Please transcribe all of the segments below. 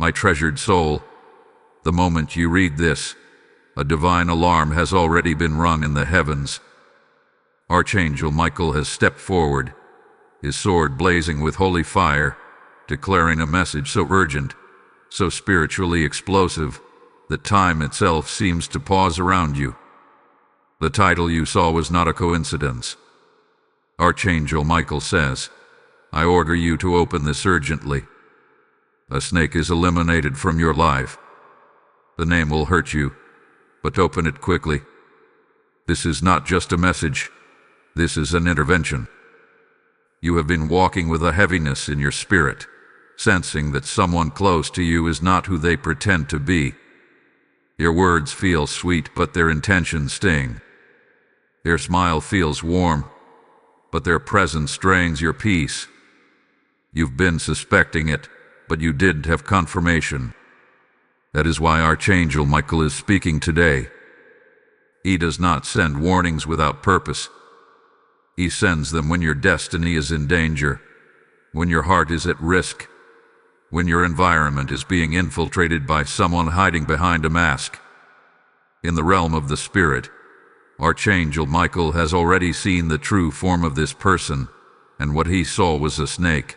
My treasured soul, the moment you read this, a divine alarm has already been rung in the heavens. Archangel Michael has stepped forward, his sword blazing with holy fire, declaring a message so urgent, so spiritually explosive, that time itself seems to pause around you. The title you saw was not a coincidence. Archangel Michael says, I order you to open this urgently. A snake is eliminated from your life. The name will hurt you, but open it quickly. This is not just a message. This is an intervention. You have been walking with a heaviness in your spirit, sensing that someone close to you is not who they pretend to be. Your words feel sweet, but their intentions sting. Their smile feels warm, but their presence drains your peace. You've been suspecting it, but you didn't have confirmation. That is why Archangel Michael is speaking today. He does not send warnings without purpose. He sends them when your destiny is in danger, when your heart is at risk, when your environment is being infiltrated by someone hiding behind a mask. In the realm of the spirit, Archangel Michael has already seen the true form of this person, and what he saw was a snake.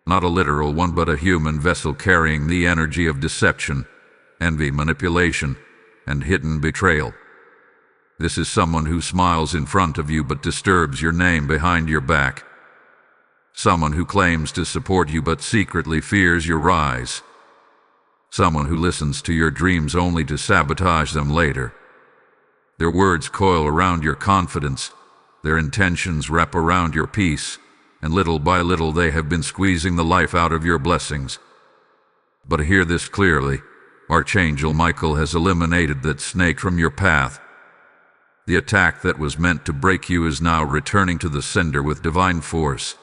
Not a literal one, but a human vessel carrying the energy of deception, envy, manipulation, and hidden betrayal. This is someone who smiles in front of you but disturbs your name behind your back. Someone who claims to support you but secretly fears your rise. Someone who listens to your dreams only to sabotage them later. Their words coil around your confidence, their intentions wrap around your peace, and little by little they have been squeezing the life out of your blessings. But hear this clearly, Archangel Michael has eliminated that snake from your path. The attack that was meant to break you is now returning to the sender with divine force.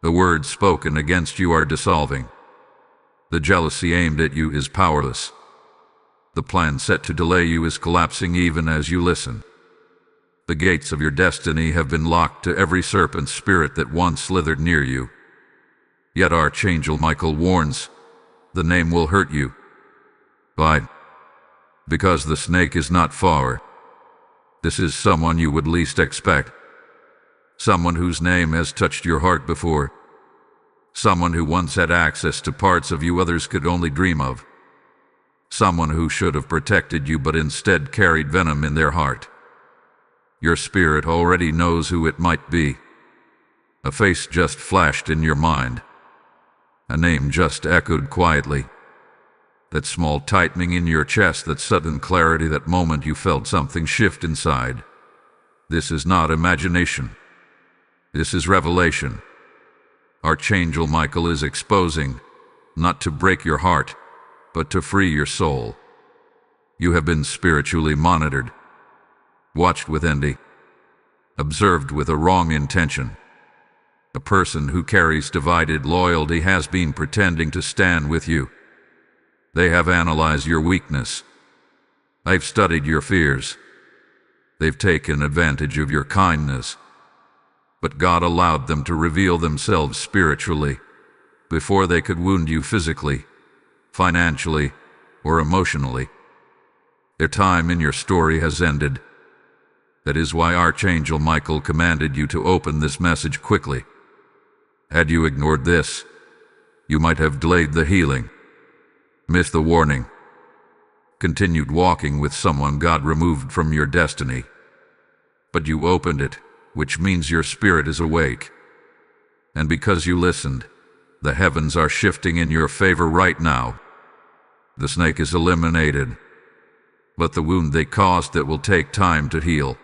The words spoken against you are dissolving. The jealousy aimed at you is powerless. The plan set to delay you is collapsing even as you listen. The gates of your destiny have been locked to every serpent spirit that once slithered near you. Yet Archangel Michael warns, the name will hurt you. Why? Because the snake is not far. This is someone you would least expect. Someone whose name has touched your heart before. Someone who once had access to parts of you others could only dream of. Someone who should have protected you but instead carried venom in their heart. Your spirit already knows who it might be. A face just flashed in your mind. A name just echoed quietly. That small tightening in your chest, that sudden clarity, that moment you felt something shift inside. This is not imagination. This is revelation. Archangel Michael is exposing, not to break your heart, but to free your soul. You have been spiritually monitored, watched with envy, observed with a wrong intention. A person who carries divided loyalty has been pretending to stand with you. They have analyzed your weakness. They've studied your fears. They've taken advantage of your kindness. But God allowed them to reveal themselves spiritually before they could wound you physically, financially, or emotionally. Their time in your story has ended. That is why Archangel Michael commanded you to open this message quickly. Had you ignored this, you might have delayed the healing, missed the warning, continued walking with someone God removed from your destiny. But you opened it, which means your spirit is awake. And because you listened, the heavens are shifting in your favor right now. The snake is eliminated, but the wound they caused that will take time to heal.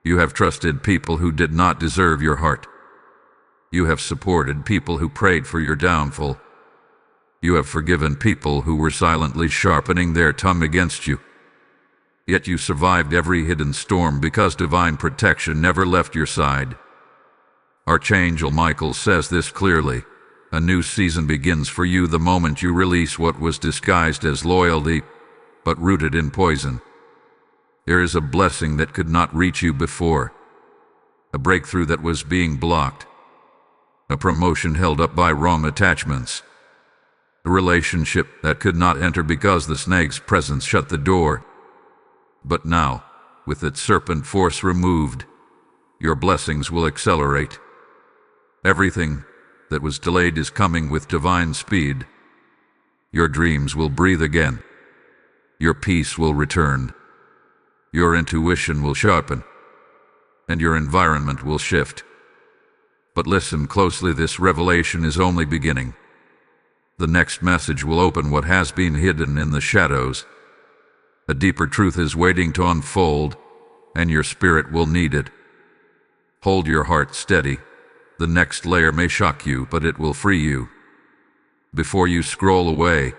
You have trusted people who did not deserve your heart. You have supported people who prayed for your downfall. You have forgiven people who were silently sharpening their tongue against you. Yet you survived every hidden storm because divine protection never left your side. Archangel Michael says this clearly. A new season begins for you the moment you release what was disguised as loyalty, but rooted in poison. There is a blessing that could not reach you before. A breakthrough that was being blocked. A promotion held up by wrong attachments. A relationship that could not enter because the snake's presence shut the door. But now, with its serpent force removed, your blessings will accelerate. Everything that was delayed is coming with divine speed. Your dreams will breathe again. Your peace will return. Your intuition will sharpen. And your environment will shift. But listen closely, this revelation is only beginning. The next message will open what has been hidden in the shadows. A deeper truth is waiting to unfold, and your spirit will need it. Hold your heart steady. The next layer may shock you, but it will free you. Before you scroll away,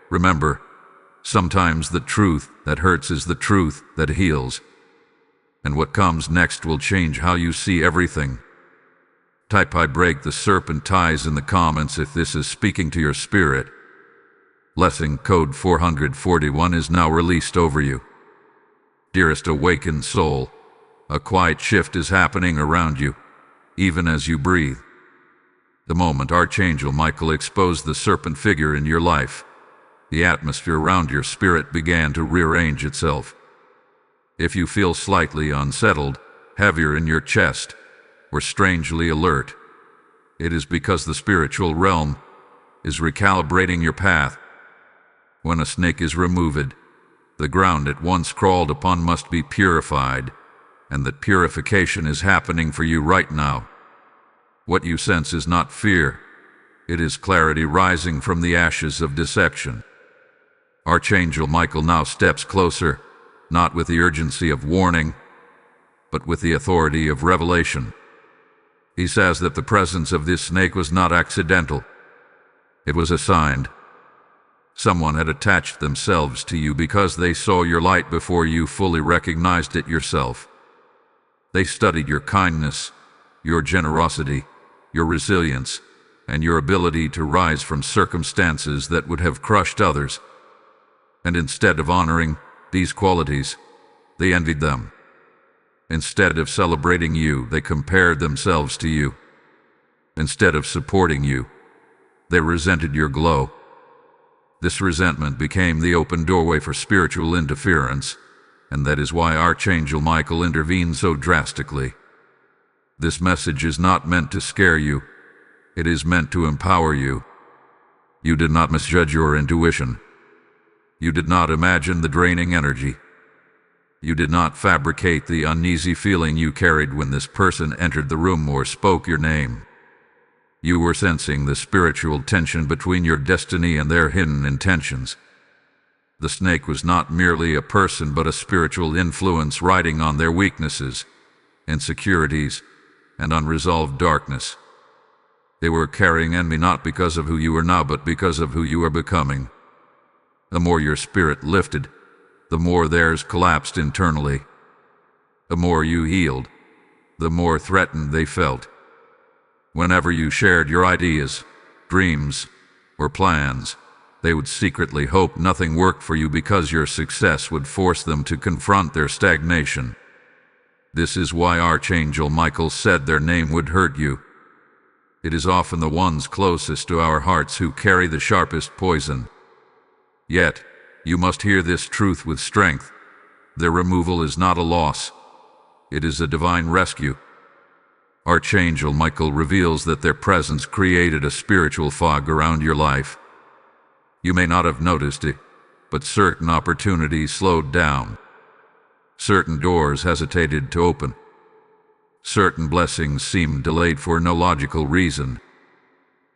remember, sometimes the truth that hurts is the truth that heals. And what comes next will change how you see everything. Type "I break the serpent ties" in the comments if this is speaking to your spirit. Blessing code 441 is now released over you. Dearest awakened soul, a quiet shift is happening around you, even as you breathe. The moment Archangel Michael exposed the serpent figure in your life, the atmosphere around your spirit began to rearrange itself. If you feel slightly unsettled, heavier in your chest, or strangely alert, it is because the spiritual realm is recalibrating your path. When a snake is removed, the ground it once crawled upon must be purified, and that purification is happening for you right now. What you sense is not fear, it is clarity rising from the ashes of deception. Archangel Michael now steps closer, not with the urgency of warning, but with the authority of revelation. He says that the presence of this snake was not accidental. It was assigned. Someone had attached themselves to you because they saw your light before you fully recognized it yourself. They studied your kindness, your generosity, your resilience, and your ability to rise from circumstances that would have crushed others. And instead of honoring these qualities, they envied them. Instead of celebrating you, they compared themselves to you. Instead of supporting you, they resented your glow. This resentment became the open doorway for spiritual interference, and that is why Archangel Michael intervened so drastically. This message is not meant to scare you. It is meant to empower you. You did not misjudge your intuition. You did not imagine the draining energy. You did not fabricate the uneasy feeling you carried when this person entered the room or spoke your name. You were sensing the spiritual tension between your destiny and their hidden intentions. The snake was not merely a person but a spiritual influence riding on their weaknesses, insecurities, and unresolved darkness. They were carrying envy not because of who you are now but because of who you are becoming. The more your spirit lifted, the more theirs collapsed internally. The more you healed, the more threatened they felt. Whenever you shared your ideas, dreams, or plans, they would secretly hope nothing worked for you because your success would force them to confront their stagnation. This is why Archangel Michael said their name would hurt you. It is often the ones closest to our hearts who carry the sharpest poison. Yet, you must hear this truth with strength. Their removal is not a loss. It is a divine rescue. Archangel Michael reveals that their presence created a spiritual fog around your life. You may not have noticed it, but certain opportunities slowed down. Certain doors hesitated to open. Certain blessings seemed delayed for no logical reason.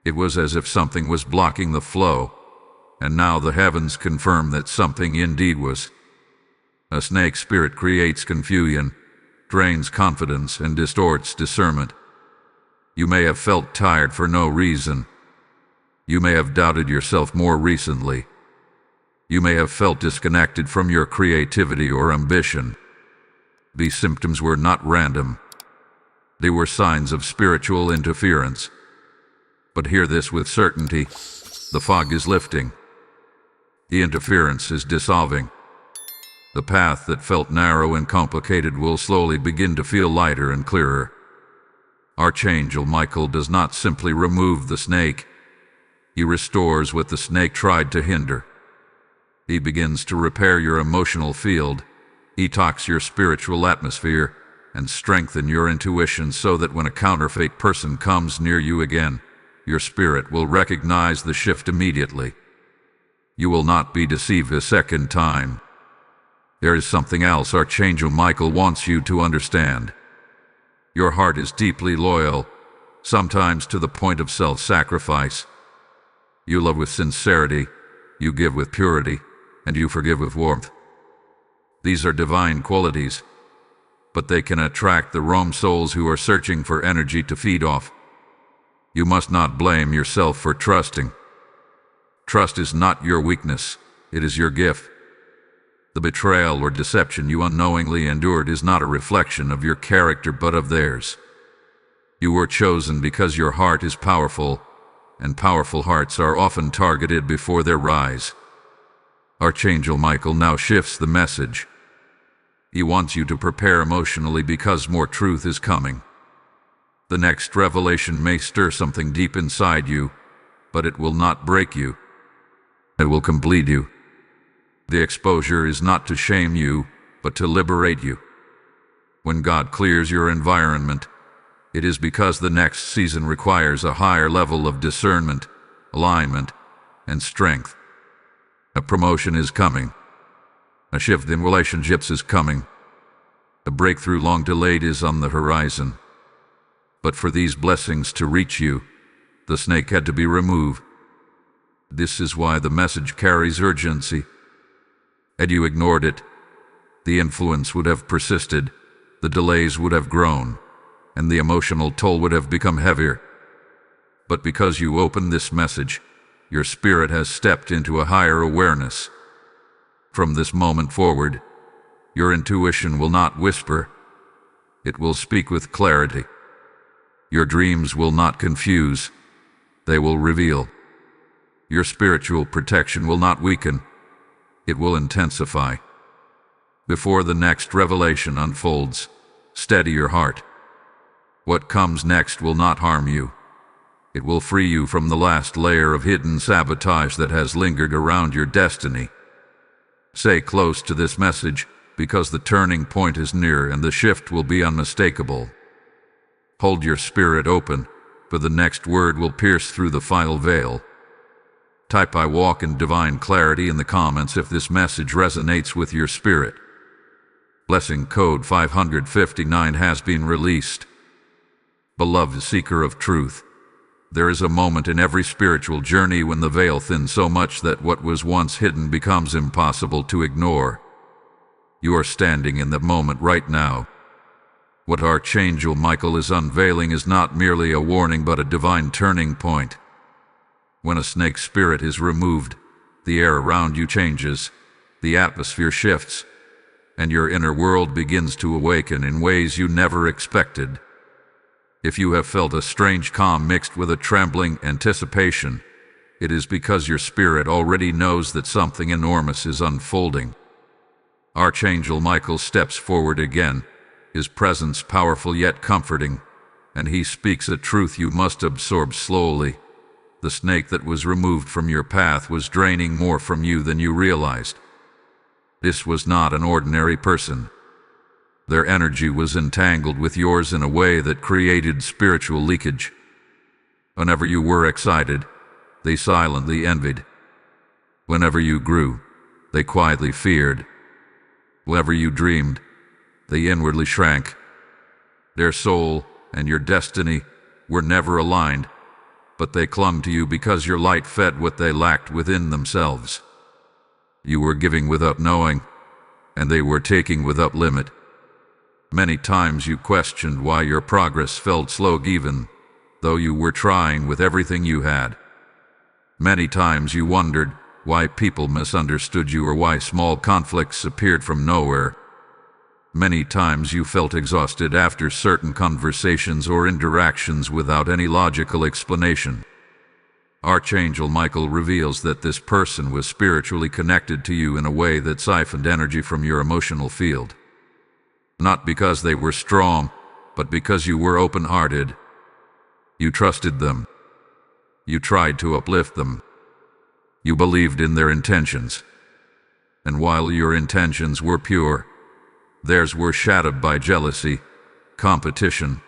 It was as if something was blocking the flow, and now the heavens confirm that something indeed was. A snake spirit creates confusion, drains confidence, and distorts discernment. You may have felt tired for no reason. You may have doubted yourself more recently. You may have felt disconnected from your creativity or ambition. These symptoms were not random. They were signs of spiritual interference. But hear this with certainty: the fog is lifting. The interference is dissolving. The path that felt narrow and complicated will slowly begin to feel lighter and clearer. Archangel Michael does not simply remove the snake. He restores what the snake tried to hinder. He begins to repair your emotional field, detox your spiritual atmosphere, and strengthen your intuition so that when a counterfeit person comes near you again, your spirit will recognize the shift immediately. You will not be deceived a second time. There is something else Archangel Michael wants you to understand. Your heart is deeply loyal, sometimes to the point of self-sacrifice. You love with sincerity, you give with purity, and you forgive with warmth. These are divine qualities, but they can attract the wrong souls who are searching for energy to feed off. You must not blame yourself for trusting. Trust is not your weakness, it is your gift. The betrayal or deception you unknowingly endured is not a reflection of your character but of theirs. You were chosen because your heart is powerful, and powerful hearts are often targeted before their rise. Archangel Michael now shifts the message. He wants you to prepare emotionally because more truth is coming. The next revelation may stir something deep inside you, but it will not break you. It will complete you. The exposure is not to shame you, but to liberate you. When God clears your environment, it is because the next season requires a higher level of discernment, alignment, and strength. A promotion is coming. A shift in relationships is coming. A breakthrough long delayed is on the horizon. But for these blessings to reach you, the snake had to be removed. This is why the message carries urgency. Had you ignored it, the influence would have persisted, the delays would have grown, and the emotional toll would have become heavier. But because you opened this message, your spirit has stepped into a higher awareness. From this moment forward, your intuition will not whisper, it will speak with clarity. Your dreams will not confuse, they will reveal. Your spiritual protection will not weaken, it will intensify. Before the next revelation unfolds, steady your heart. What comes next will not harm you. It will free you from the last layer of hidden sabotage that has lingered around your destiny. Stay close to this message, because the turning point is near and the shift will be unmistakable. Hold your spirit open, for the next word will pierce through the final veil. Type "I walk in divine clarity" in the comments if this message resonates with your spirit. Blessing code 559 has been released. Beloved seeker of truth, there is a moment in every spiritual journey when the veil thins so much that what was once hidden becomes impossible to ignore. You are standing in that moment right now. What Archangel Michael is unveiling is not merely a warning but a divine turning point. When a snake spirit is removed, the air around you changes, the atmosphere shifts, and your inner world begins to awaken in ways you never expected. If you have felt a strange calm mixed with a trembling anticipation, it is because your spirit already knows that something enormous is unfolding. Archangel Michael steps forward again, his presence powerful yet comforting, and he speaks a truth you must absorb slowly. The snake that was removed from your path was draining more from you than you realized. This was not an ordinary person. Their energy was entangled with yours in a way that created spiritual leakage. Whenever you were excited, they silently envied. Whenever you grew, they quietly feared. Whenever you dreamed, they inwardly shrank. Their soul and your destiny were never aligned, but they clung to you because your light fed what they lacked within themselves. You were giving without knowing, and they were taking without limit. Many times you questioned why your progress felt slow even though you were trying with everything you had. Many times you wondered why people misunderstood you or why small conflicts appeared from nowhere. Many times you felt exhausted after certain conversations or interactions without any logical explanation. Archangel Michael reveals that this person was spiritually connected to you in a way that siphoned energy from your emotional field. Not because they were strong, but because you were open-hearted. You trusted them. You tried to uplift them. You believed in their intentions. And while your intentions were pure, theirs were shadowed by jealousy, competition,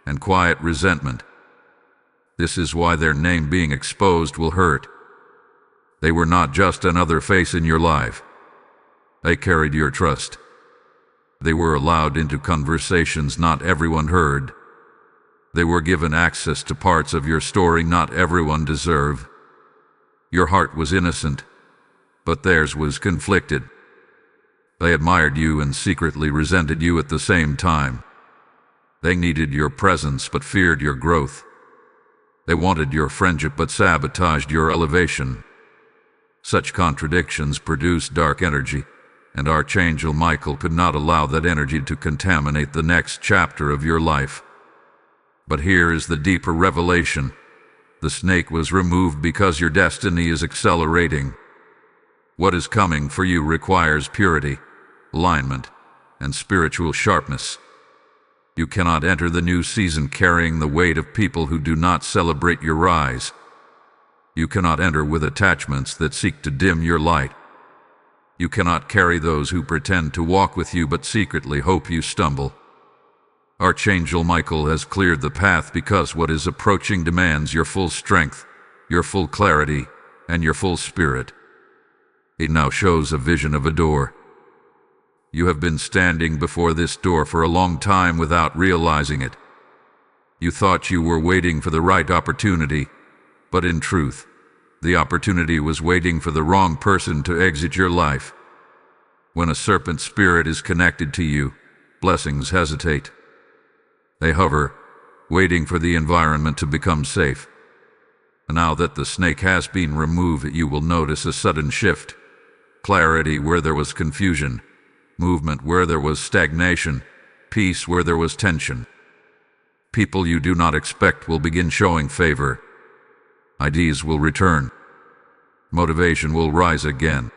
and quiet resentment. This is why their name being exposed will hurt. They were not just another face in your life. They carried your trust. They were allowed into conversations not everyone heard. They were given access to parts of your story not everyone deserved. Your heart was innocent, but theirs was conflicted. They admired you and secretly resented you at the same time. They needed your presence but feared your growth. They wanted your friendship but sabotaged your elevation. Such contradictions produced dark energy, and Archangel Michael could not allow that energy to contaminate the next chapter of your life. But here is the deeper revelation. The snake was removed because your destiny is accelerating. What is coming for you requires purity, alignment, and spiritual sharpness. You cannot enter the new season carrying the weight of people who do not celebrate your rise. You cannot enter with attachments that seek to dim your light. You cannot carry those who pretend to walk with you but secretly hope you stumble. Archangel Michael has cleared the path because what is approaching demands your full strength, your full clarity, and your full spirit. It now shows a vision of a door. You have been standing before this door for a long time without realizing it. You thought you were waiting for the right opportunity, but in truth, the opportunity was waiting for the wrong person to exit your life. When a serpent spirit is connected to you, blessings hesitate. They hover, waiting for the environment to become safe. Now that the snake has been removed, you will notice a sudden shift. Clarity where there was confusion, movement where there was stagnation, peace where there was tension. People you do not expect will begin showing favor. Ideas will return. Motivation will rise again.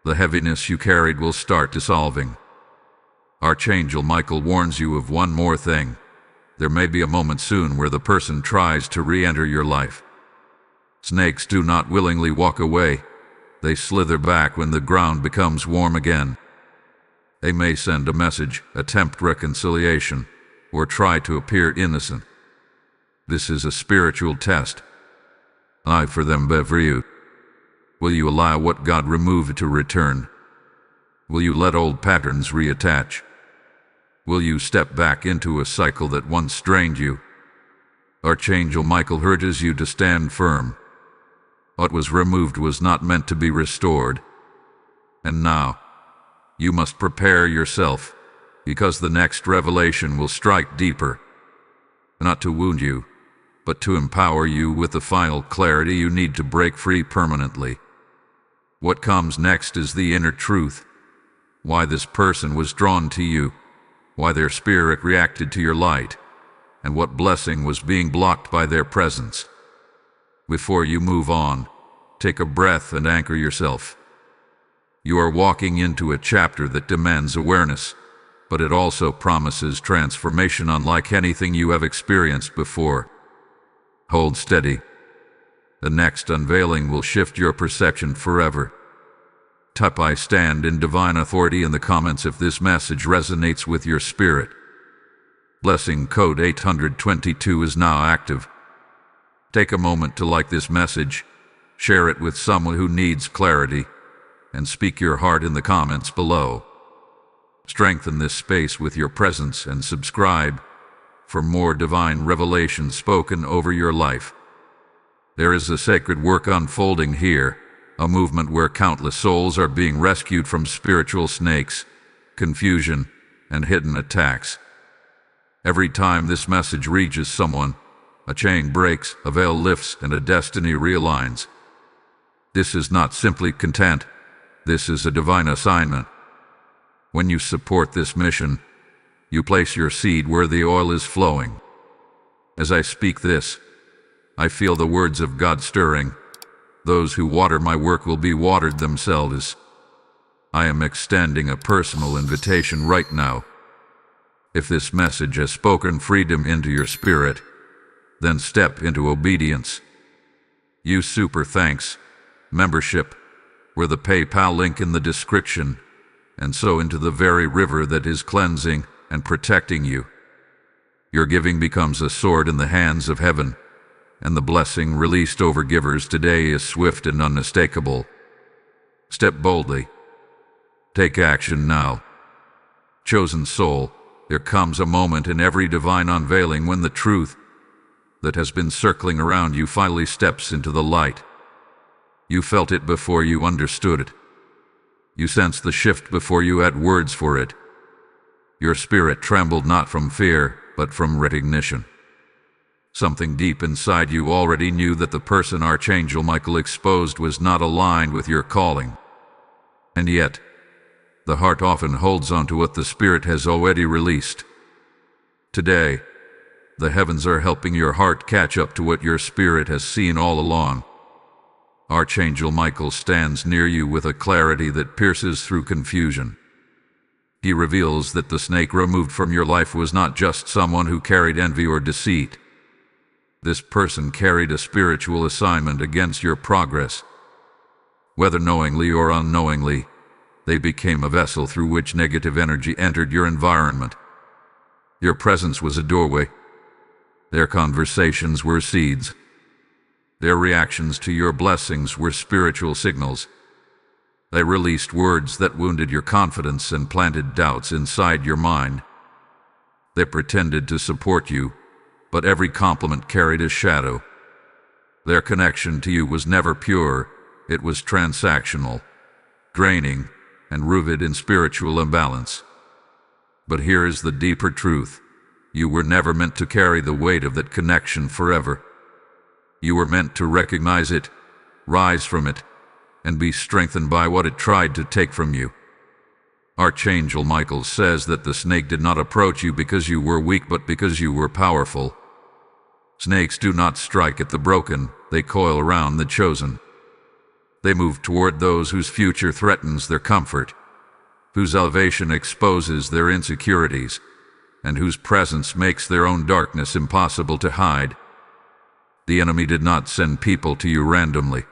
The heaviness you carried will start dissolving. Archangel Michael warns you of one more thing. There may be a moment soon where the person tries to re-enter your life. Snakes do not willingly walk away. They slither back when the ground becomes warm again. They may send a message, attempt reconciliation, or try to appear innocent. This is a spiritual test. I for them, but for you. Will you allow what God removed to return? Will you let old patterns reattach? Will you step back into a cycle that once strained you? Archangel Michael urges you to stand firm. What was removed was not meant to be restored. And now, you must prepare yourself, because the next revelation will strike deeper. Not to wound you, but to empower you with the final clarity you need to break free permanently. What comes next is the inner truth. Why this person was drawn to you, why their spirit reacted to your light, and what blessing was being blocked by their presence. Before you move on, take a breath and anchor yourself. You are walking into a chapter that demands awareness, but it also promises transformation unlike anything you have experienced before. Hold steady. The next unveiling will shift your perception forever. Type "I stand in divine authority" in the comments if this message resonates with your spirit. Blessing code 822 is now active. Take a moment to like this message, share it with someone who needs clarity, and speak your heart in the comments below. Strengthen this space with your presence and subscribe for more divine revelation spoken over your life. There is a sacred work unfolding here, a movement where countless souls are being rescued from spiritual snakes, confusion, and hidden attacks. Every time this message reaches someone, a chain breaks, a veil lifts, and a destiny realigns. This is not simply content. This is a divine assignment. When you support this mission, you place your seed where the oil is flowing. As I speak this, I feel the words of God stirring. Those who water my work will be watered themselves. I am extending a personal invitation right now. If this message has spoken freedom into your spirit, then step into obedience. Use Super Thanks membership, or the PayPal link in the description, and sow into the very river that is cleansing and protecting you. Your giving becomes a sword in the hands of heaven, and the blessing released over givers today is swift and unmistakable. Step boldly. Take action now. Chosen soul, there comes a moment in every divine unveiling when the truth that has been circling around you finally steps into the light. You felt it before you understood it. You sensed the shift before you had words for it. Your spirit trembled not from fear, but from recognition. Something deep inside you already knew that the person Archangel Michael exposed was not aligned with your calling. And yet, the heart often holds on to what the spirit has already released. Today, the heavens are helping your heart catch up to what your spirit has seen all along. Archangel Michael stands near you with a clarity that pierces through confusion. He reveals that the snake removed from your life was not just someone who carried envy or deceit. This person carried a spiritual assignment against your progress. Whether knowingly or unknowingly, they became a vessel through which negative energy entered your environment. Your presence was a doorway. Their conversations were seeds. Their reactions to your blessings were spiritual signals. They released words that wounded your confidence and planted doubts inside your mind. They pretended to support you, but every compliment carried a shadow. Their connection to you was never pure. It was transactional, draining, and rooted in spiritual imbalance. But here is the deeper truth. You were never meant to carry the weight of that connection forever. You were meant to recognize it, rise from it, and be strengthened by what it tried to take from you. Archangel Michael says that the snake did not approach you because you were weak, but because you were powerful. Snakes do not strike at the broken, they coil around the chosen. They move toward those whose future threatens their comfort, whose elevation exposes their insecurities, and whose presence makes their own darkness impossible to hide. The enemy did not send people to you randomly.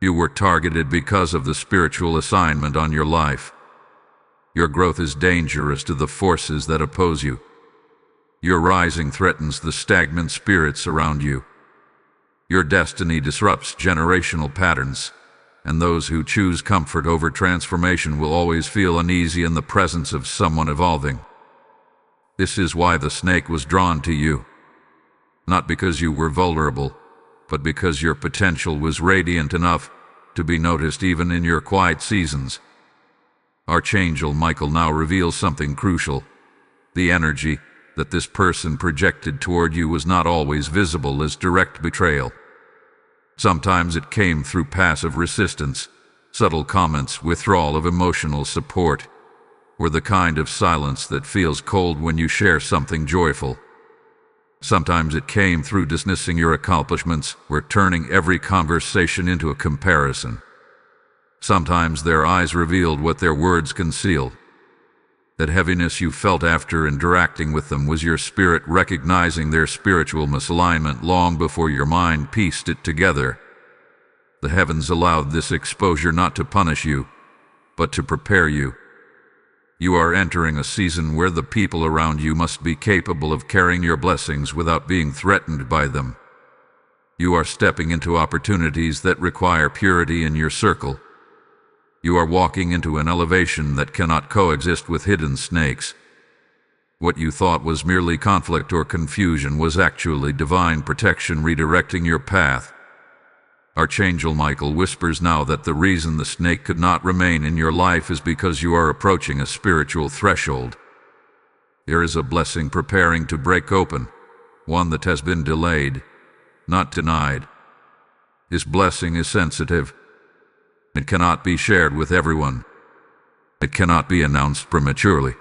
You were targeted because of the spiritual assignment on your life. Your growth is dangerous to the forces that oppose you. Your rising threatens the stagnant spirits around you. Your destiny disrupts generational patterns, and those who choose comfort over transformation will always feel uneasy in the presence of someone evolving. This is why the snake was drawn to you. Not because you were vulnerable, but because your potential was radiant enough to be noticed even in your quiet seasons. Archangel Michael now reveals something crucial. The energy that this person projected toward you was not always visible as direct betrayal. Sometimes it came through passive resistance, subtle comments, withdrawal of emotional support, or the kind of silence that feels cold when you share something joyful. Sometimes it came through dismissing your accomplishments or turning every conversation into a comparison. Sometimes their eyes revealed what their words concealed. That heaviness you felt after interacting with them was your spirit recognizing their spiritual misalignment long before your mind pieced it together. The heavens allowed this exposure not to punish you, but to prepare you. You are entering a season where the people around you must be capable of carrying your blessings without being threatened by them. You are stepping into opportunities that require purity in your circle. You are walking into an elevation that cannot coexist with hidden snakes. What you thought was merely conflict or confusion was actually divine protection redirecting your path. Archangel Michael whispers now that the reason the snake could not remain in your life is because you are approaching a spiritual threshold. There is a blessing preparing to break open, one that has been delayed, not denied. This blessing is sensitive. It cannot be shared with everyone. It cannot be announced prematurely.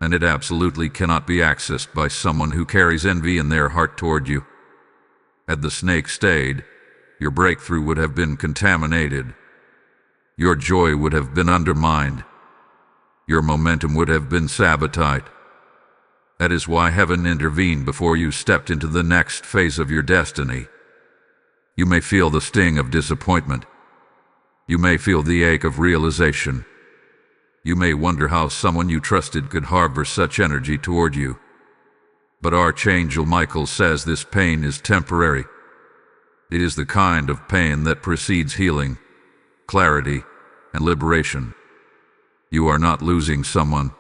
And it absolutely cannot be accessed by someone who carries envy in their heart toward you. Had the snake stayed, your breakthrough would have been contaminated. Your joy would have been undermined. Your momentum would have been sabotaged. That is why heaven intervened before you stepped into the next phase of your destiny. You may feel the sting of disappointment. You may feel the ache of realization. You may wonder how someone you trusted could harbor such energy toward you. But Archangel Michael says this pain is temporary. It is the kind of pain that precedes healing, clarity, and liberation. You are not losing someone.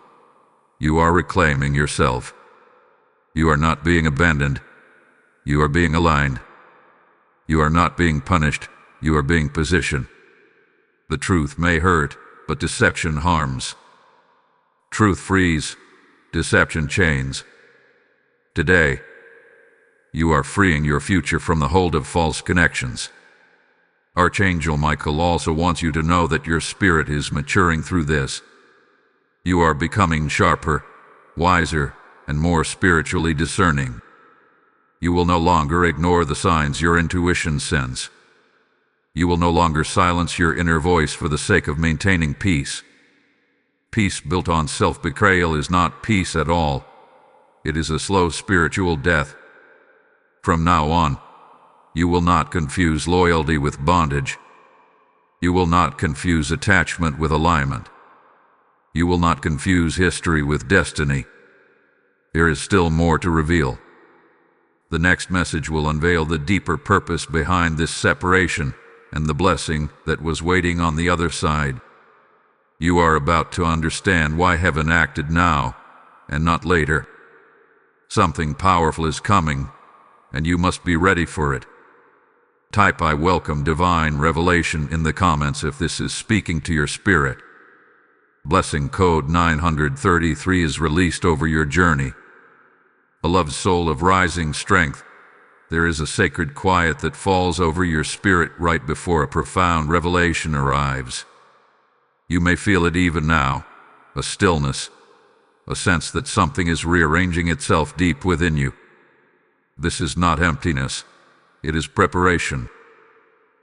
You are reclaiming yourself. You are not being abandoned. You are being aligned. You are not being punished. You are being positioned. The truth may hurt, but deception harms. Truth frees. Deception chains. Today, you are freeing your future from the hold of false connections. Archangel Michael also wants you to know that your spirit is maturing through this. You are becoming sharper, wiser, and more spiritually discerning. You will no longer ignore the signs your intuition sends. You will no longer silence your inner voice for the sake of maintaining peace. Peace built on self-betrayal is not peace at all. It is a slow spiritual death. From now on, you will not confuse loyalty with bondage. You will not confuse attachment with alignment. You will not confuse history with destiny. There is still more to reveal. The next message will unveil the deeper purpose behind this separation and the blessing that was waiting on the other side. You are about to understand why heaven acted now and not later. Something powerful is coming, and you must be ready for it. Type "I welcome divine revelation" in the comments if this is speaking to your spirit. Blessing code 933 is released over your journey. Beloved soul of rising strength, there is a sacred quiet that falls over your spirit right before a profound revelation arrives. You may feel it even now, a stillness, a sense that something is rearranging itself deep within you. This is not emptiness, it is preparation.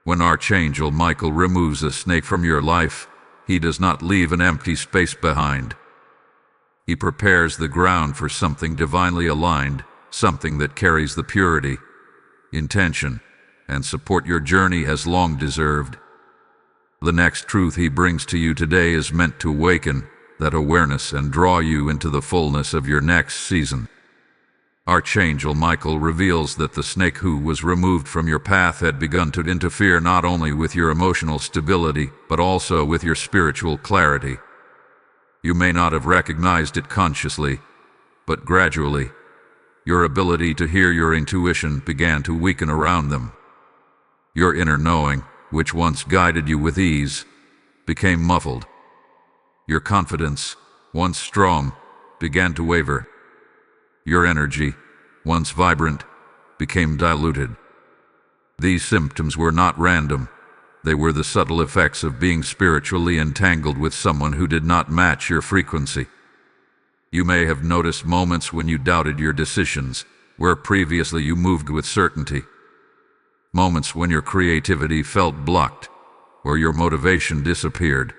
When Archangel Michael removes a snake from your life, he does not leave an empty space behind. He prepares the ground for something divinely aligned, something that carries the purity, intention, and support your journey has long deserved. The next truth he brings to you today is meant to awaken that awareness and draw you into the fullness of your next season. Archangel Michael reveals that the snake who was removed from your path had begun to interfere not only with your emotional stability, but also with your spiritual clarity. You may not have recognized it consciously, but gradually, your ability to hear your intuition began to weaken around them. Your inner knowing, which once guided you with ease, became muffled. Your confidence, once strong, began to waver. Your energy, once vibrant, became diluted. These symptoms were not random. They were the subtle effects of being spiritually entangled with someone who did not match your frequency. You may have noticed moments when you doubted your decisions, where previously you moved with certainty. Moments when your creativity felt blocked, or your motivation disappeared.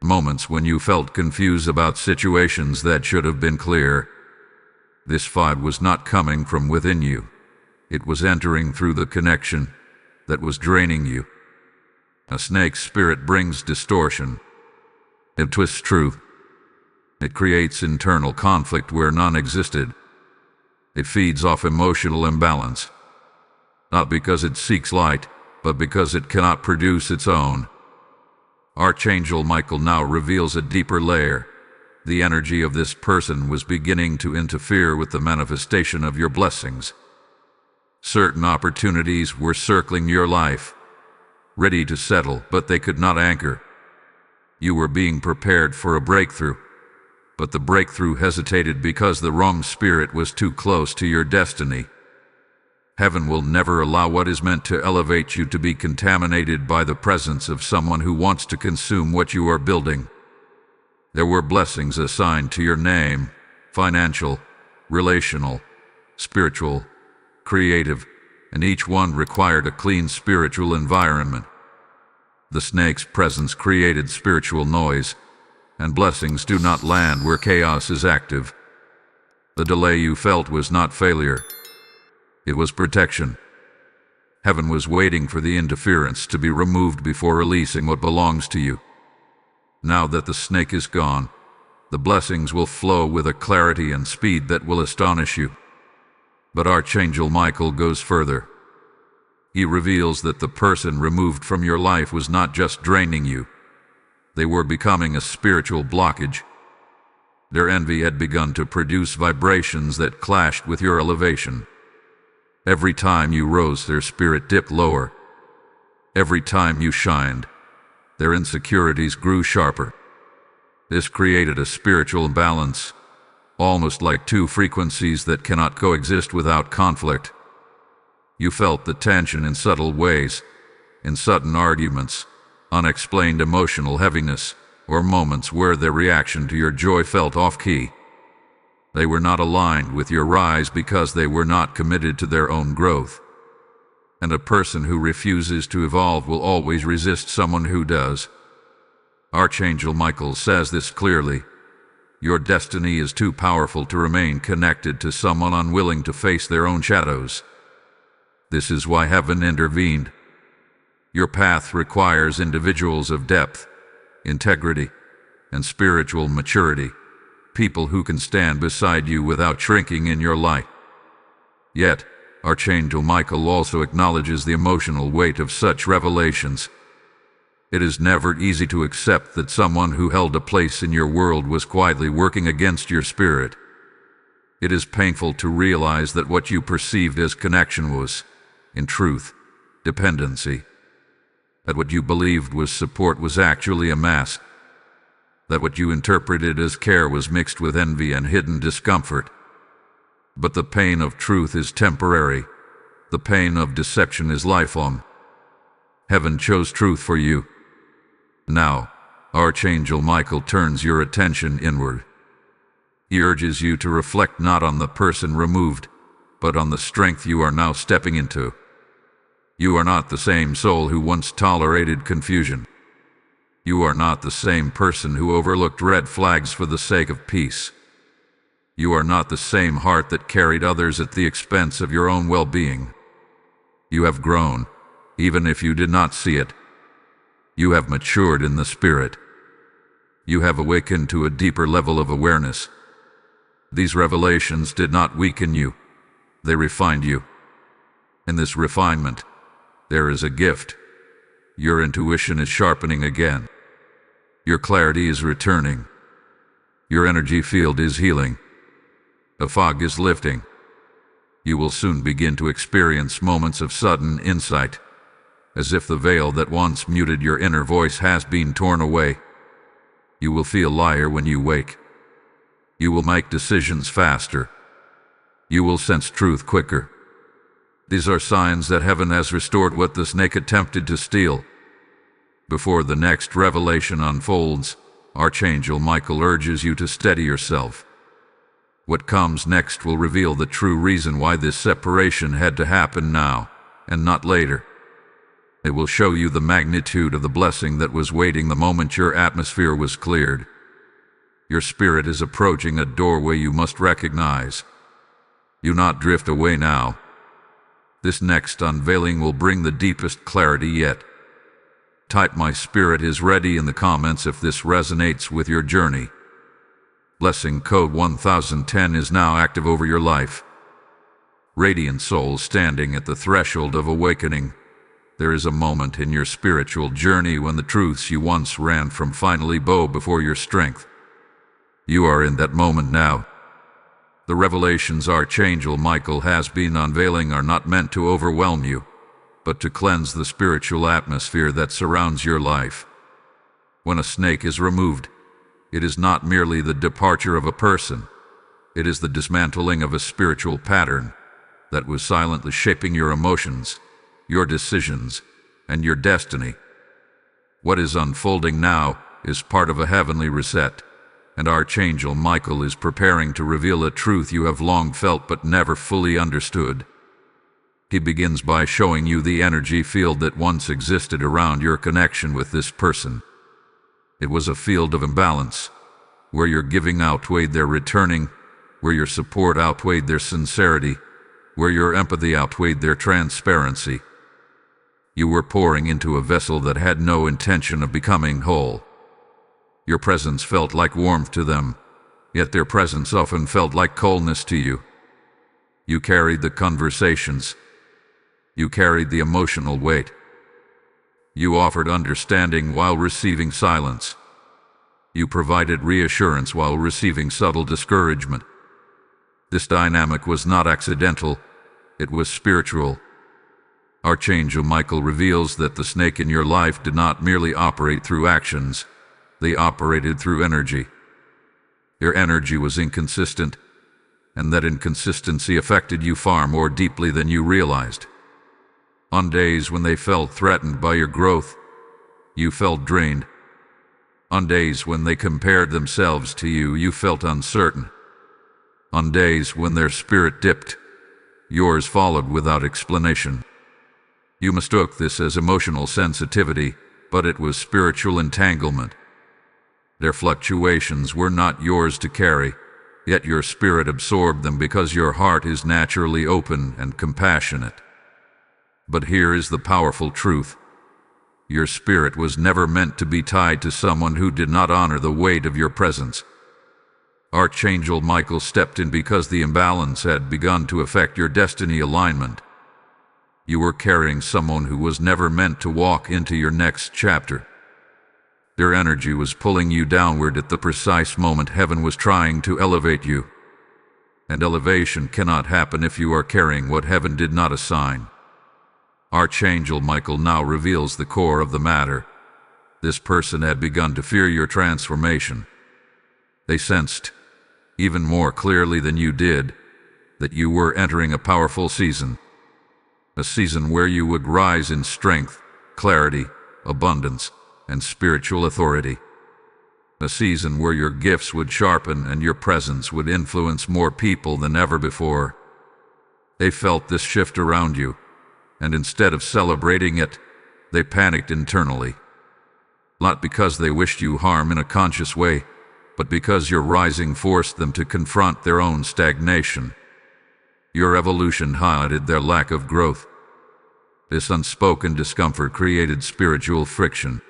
Moments when you felt confused about situations that should have been clear. This fight was not coming from within you. It was entering through the connection that was draining you. A snake's spirit brings distortion. It twists truth. It creates internal conflict where none existed. It feeds off emotional imbalance. Not because it seeks light, but because it cannot produce its own. Archangel Michael now reveals a deeper layer. The energy of this person was beginning to interfere with the manifestation of your blessings. Certain opportunities were circling your life, ready to settle, but they could not anchor. You were being prepared for a breakthrough, but the breakthrough hesitated because the wrong spirit was too close to your destiny. Heaven will never allow what is meant to elevate you to be contaminated by the presence of someone who wants to consume what you are building. There were blessings assigned to your name: financial, relational, spiritual, creative, and each one required a clean spiritual environment. The snake's presence created spiritual noise, and blessings do not land where chaos is active. The delay you felt was not failure. It was protection. Heaven was waiting for the interference to be removed before releasing what belongs to you. Now that the snake is gone, the blessings will flow with a clarity and speed that will astonish you. But Archangel Michael goes further. He reveals that the person removed from your life was not just draining you. They were becoming a spiritual blockage. Their envy had begun to produce vibrations that clashed with your elevation. Every time you rose, their spirit dipped lower. Every time you shined, their insecurities grew sharper. This created a spiritual imbalance, almost like two frequencies that cannot coexist without conflict. You felt the tension in subtle ways, in sudden arguments, unexplained emotional heaviness, or moments where their reaction to your joy felt off-key. They were not aligned with your rise because they were not committed to their own growth. And a person who refuses to evolve will always resist someone who does. Archangel Michael says this clearly. Your destiny is too powerful to remain connected to someone unwilling to face their own shadows. This is why heaven intervened. Your path requires individuals of depth, integrity, and spiritual maturity, people who can stand beside you without shrinking in your light. Yet, Archangel Michael also acknowledges the emotional weight of such revelations. It is never easy to accept that someone who held a place in your world was quietly working against your spirit. It is painful to realize that what you perceived as connection was, in truth, dependency. That what you believed was support was actually a mask. That what you interpreted as care was mixed with envy and hidden discomfort. But the pain of truth is temporary. The pain of deception is lifelong. Heaven chose truth for you. Now, Archangel Michael turns your attention inward. He urges you to reflect not on the person removed, but on the strength you are now stepping into. You are not the same soul who once tolerated confusion. You are not the same person who overlooked red flags for the sake of peace. You are not the same heart that carried others at the expense of your own well-being. You have grown, even if you did not see it. You have matured in the spirit. You have awakened to a deeper level of awareness. These revelations did not weaken you. They refined you. In this refinement, there is a gift. Your intuition is sharpening again. Your clarity is returning. Your energy field is healing. The fog is lifting. You will soon begin to experience moments of sudden insight, as if the veil that once muted your inner voice has been torn away. You will feel lighter when you wake. You will make decisions faster. You will sense truth quicker. These are signs that heaven has restored what the snake attempted to steal. Before the next revelation unfolds, Archangel Michael urges you to steady yourself. What comes next will reveal the true reason why this separation had to happen now, and not later. It will show you the magnitude of the blessing that was waiting the moment your atmosphere was cleared. Your spirit is approaching a doorway you must recognize. Do not drift away now. This next unveiling will bring the deepest clarity yet. Type "My spirit is ready" in the comments if this resonates with your journey. Blessing code 1010 is now active over your life. Radiant soul standing at the threshold of awakening. There is a moment in your spiritual journey when the truths you once ran from finally bow before your strength. You are in that moment now. The revelations Archangel Michael has been unveiling are not meant to overwhelm you, but to cleanse the spiritual atmosphere that surrounds your life. When a snake is removed, it is not merely the departure of a person. It is the dismantling of a spiritual pattern that was silently shaping your emotions, your decisions, and your destiny. What is unfolding now is part of a heavenly reset, and Archangel Michael is preparing to reveal a truth you have long felt but never fully understood. He begins by showing you the energy field that once existed around your connection with this person. It was a field of imbalance, where your giving outweighed their returning, where your support outweighed their sincerity, where your empathy outweighed their transparency. You were pouring into a vessel that had no intention of becoming whole. Your presence felt like warmth to them, yet their presence often felt like coldness to you. You carried the conversations. You carried the emotional weight. You offered understanding while receiving silence. You provided reassurance while receiving subtle discouragement. This dynamic was not accidental, it was spiritual. Archangel Michael reveals that the snake in your life did not merely operate through actions, they operated through energy. Your energy was inconsistent, and that inconsistency affected you far more deeply than you realized. On days when they felt threatened by your growth, you felt drained. On days when they compared themselves to you, you felt uncertain. On days when their spirit dipped, yours followed without explanation. You mistook this as emotional sensitivity, but it was spiritual entanglement. Their fluctuations were not yours to carry, yet your spirit absorbed them because your heart is naturally open and compassionate. But here is the powerful truth. Your spirit was never meant to be tied to someone who did not honor the weight of your presence. Archangel Michael stepped in because the imbalance had begun to affect your destiny alignment. You were carrying someone who was never meant to walk into your next chapter. Their energy was pulling you downward at the precise moment heaven was trying to elevate you. And elevation cannot happen if you are carrying what heaven did not assign. Archangel Michael now reveals the core of the matter. This person had begun to fear your transformation. They sensed, even more clearly than you did, that you were entering a powerful season. A season where you would rise in strength, clarity, abundance, and spiritual authority. A season where your gifts would sharpen and your presence would influence more people than ever before. They felt this shift around you, and instead of celebrating it, they panicked internally. Not because they wished you harm in a conscious way, but because your rising forced them to confront their own stagnation. Your evolution highlighted their lack of growth. This unspoken discomfort created spiritual friction.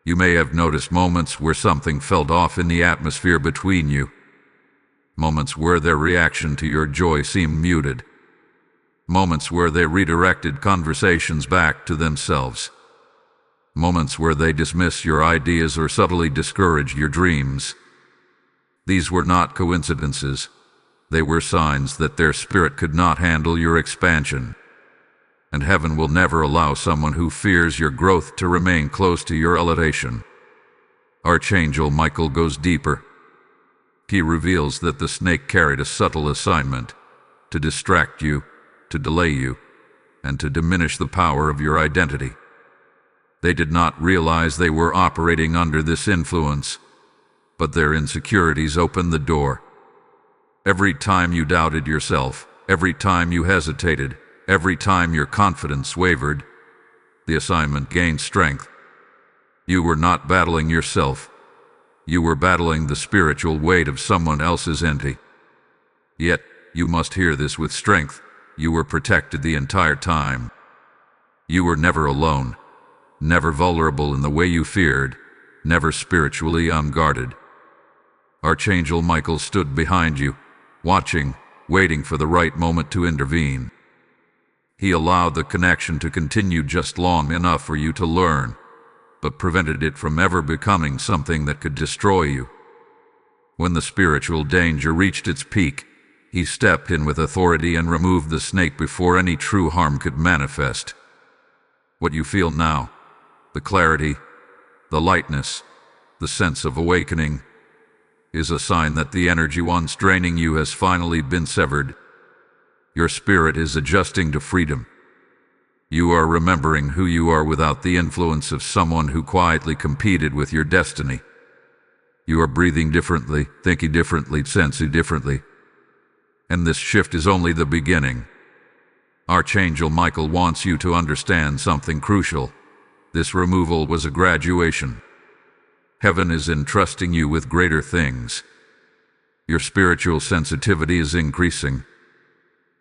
You may have noticed moments where something felt off in the atmosphere between you. Moments where their reaction to your joy seemed muted. Moments where they redirected conversations back to themselves. Moments where they dismissed your ideas or subtly discouraged your dreams. These were not coincidences. They were signs that their spirit could not handle your expansion. And heaven will never allow someone who fears your growth to remain close to your elevation. Archangel Michael goes deeper. He reveals that the snake carried a subtle assignment to distract you, to delay you, and to diminish the power of your identity. They did not realize they were operating under this influence, but their insecurities opened the door. Every time you doubted yourself, every time you hesitated, every time your confidence wavered, the assignment gained strength. You were not battling yourself. You were battling the spiritual weight of someone else's entity. Yet, you must hear this with strength. You were protected the entire time. You were never alone, never vulnerable in the way you feared, never spiritually unguarded. Archangel Michael stood behind you, watching, waiting for the right moment to intervene. He allowed the connection to continue just long enough for you to learn, but prevented it from ever becoming something that could destroy you. When the spiritual danger reached its peak, he stepped in with authority and removed the snake before any true harm could manifest. What you feel now, the clarity, the lightness, the sense of awakening, is a sign that the energy once draining you has finally been severed. Your spirit is adjusting to freedom. You are remembering who you are without the influence of someone who quietly competed with your destiny. You are breathing differently, thinking differently, sensing differently. And this shift is only the beginning. Archangel Michael wants you to understand something crucial. This removal was a graduation. Heaven is entrusting you with greater things. Your spiritual sensitivity is increasing.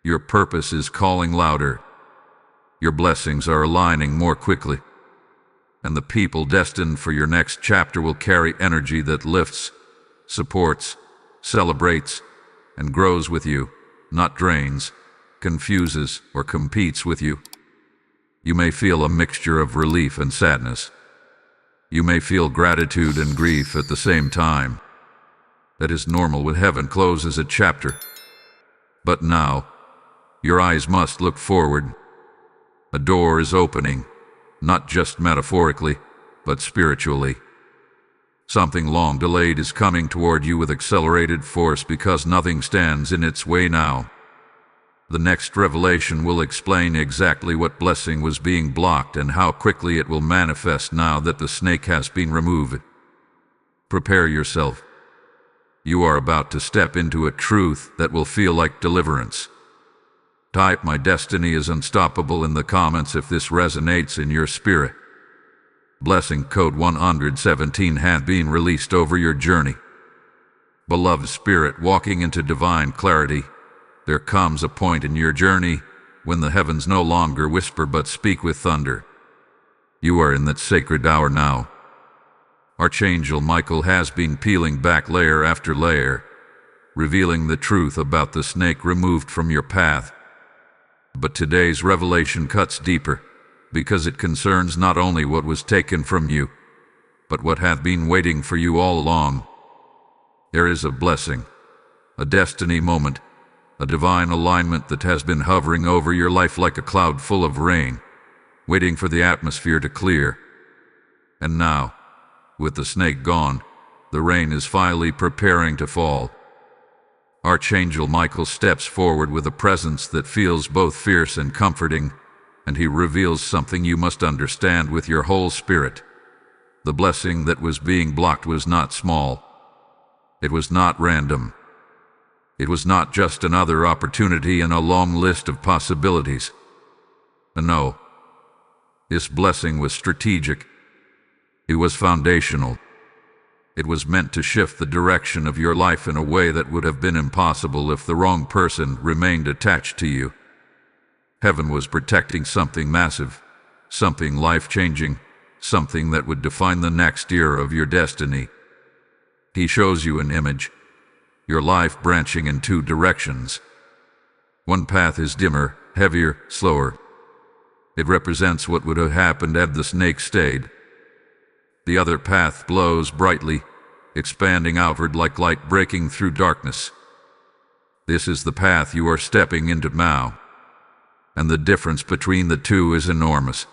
Your purpose is calling louder. Your blessings are aligning more quickly, and the people destined for your next chapter will carry energy that lifts, supports, celebrates, and grows with you, not drains, confuses, or competes with you. You may feel a mixture of relief and sadness. You may feel gratitude and grief at the same time. That is normal when heaven closes a chapter. But now, your eyes must look forward. A door is opening, not just metaphorically, but spiritually. Something long delayed is coming toward you with accelerated force because nothing stands in its way now. The next revelation will explain exactly what blessing was being blocked and how quickly it will manifest now that the snake has been removed. Prepare yourself. You are about to step into a truth that will feel like deliverance. Type "My destiny is unstoppable" in the comments if this resonates in your spirit. Blessing code 117 has been released over your journey. Beloved spirit walking into divine clarity, there comes a point in your journey when the heavens no longer whisper but speak with thunder. You are in that sacred hour now. Archangel Michael has been peeling back layer after layer, revealing the truth about the snake removed from your path. But today's revelation cuts deeper, because it concerns not only what was taken from you, but what hath been waiting for you all along. There is a blessing, a destiny moment, a divine alignment that has been hovering over your life like a cloud full of rain, waiting for the atmosphere to clear. And now, with the snake gone, the rain is finally preparing to fall. Archangel Michael steps forward with a presence that feels both fierce and comforting, and he reveals something you must understand with your whole spirit. The blessing that was being blocked was not small. It was not random. It was not just another opportunity in a long list of possibilities. No, this blessing was strategic. It was foundational. It was meant to shift the direction of your life in a way that would have been impossible if the wrong person remained attached to you. Heaven was protecting something massive, something life-changing, something that would define the next era of your destiny. He shows you an image, your life branching in two directions. One path is dimmer, heavier, slower. It represents what would have happened had the snake stayed. The other path glows brightly, expanding outward like light breaking through darkness. This is the path you are stepping into now, and the difference between the two is enormous.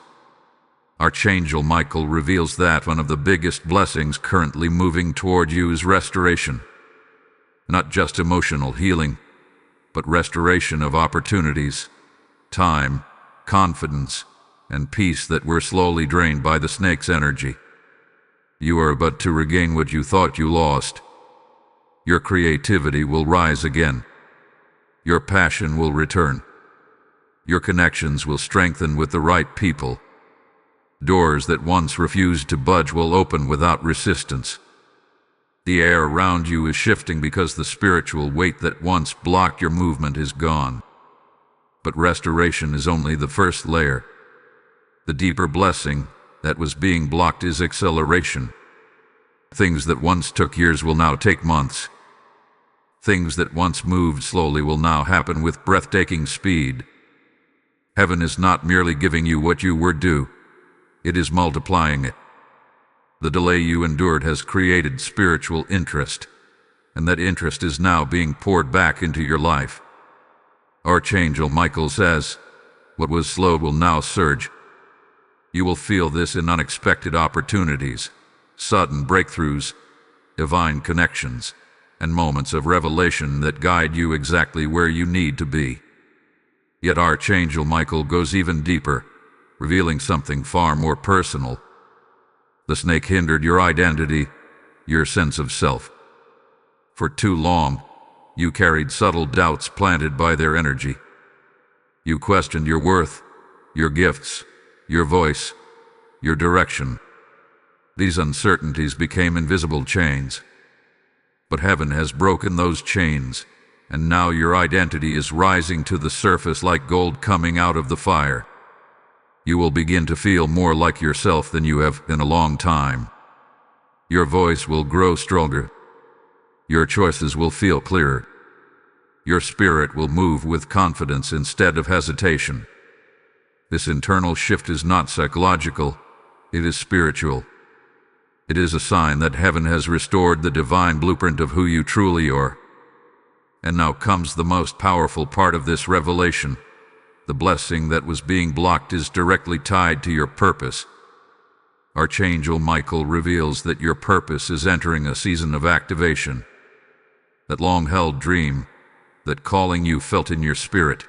Archangel Michael reveals that one of the biggest blessings currently moving toward you is restoration. Not just emotional healing, but restoration of opportunities, time, confidence, and peace that were slowly drained by the snake's energy. You are about to regain what you thought you lost. Your creativity will rise again. Your passion will return. Your connections will strengthen with the right people. Doors that once refused to budge will open without resistance. The air around you is shifting because the spiritual weight that once blocked your movement is gone. But restoration is only the first layer. The deeper blessing that was being blocked is acceleration. Things that once took years will now take months. Things that once moved slowly will now happen with breathtaking speed. Heaven is not merely giving you what you were due, it is multiplying it. The delay you endured has created spiritual interest, and that interest is now being poured back into your life. Archangel Michael says, what was slow will now surge. You will feel this in unexpected opportunities, sudden breakthroughs, divine connections, and moments of revelation that guide you exactly where you need to be. Yet Archangel Michael goes even deeper, revealing something far more personal. The snake hindered your identity, your sense of self. For too long, you carried subtle doubts planted by their energy. You questioned your worth, your gifts, your voice, your direction. These uncertainties became invisible chains. But heaven has broken those chains, and now your identity is rising to the surface like gold coming out of the fire. You will begin to feel more like yourself than you have in a long time. Your voice will grow stronger. Your choices will feel clearer. Your spirit will move with confidence instead of hesitation. This internal shift is not psychological, it is spiritual. It is a sign that heaven has restored the divine blueprint of who you truly are. And now comes the most powerful part of this revelation. The blessing that was being blocked is directly tied to your purpose. Archangel Michael reveals that your purpose is entering a season of activation. That long-held dream, that calling you felt in your spirit,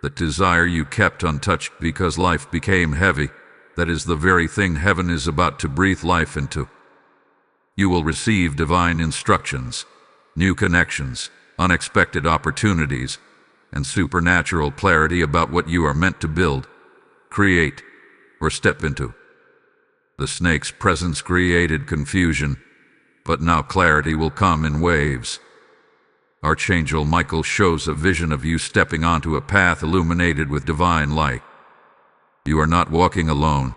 that desire you kept untouched because life became heavy, that is the very thing heaven is about to breathe life into. You will receive divine instructions, new connections, unexpected opportunities, and supernatural clarity about what you are meant to build, create, or step into. The snake's presence created confusion, but now clarity will come in waves. Archangel Michael shows a vision of you stepping onto a path illuminated with divine light. You are not walking alone.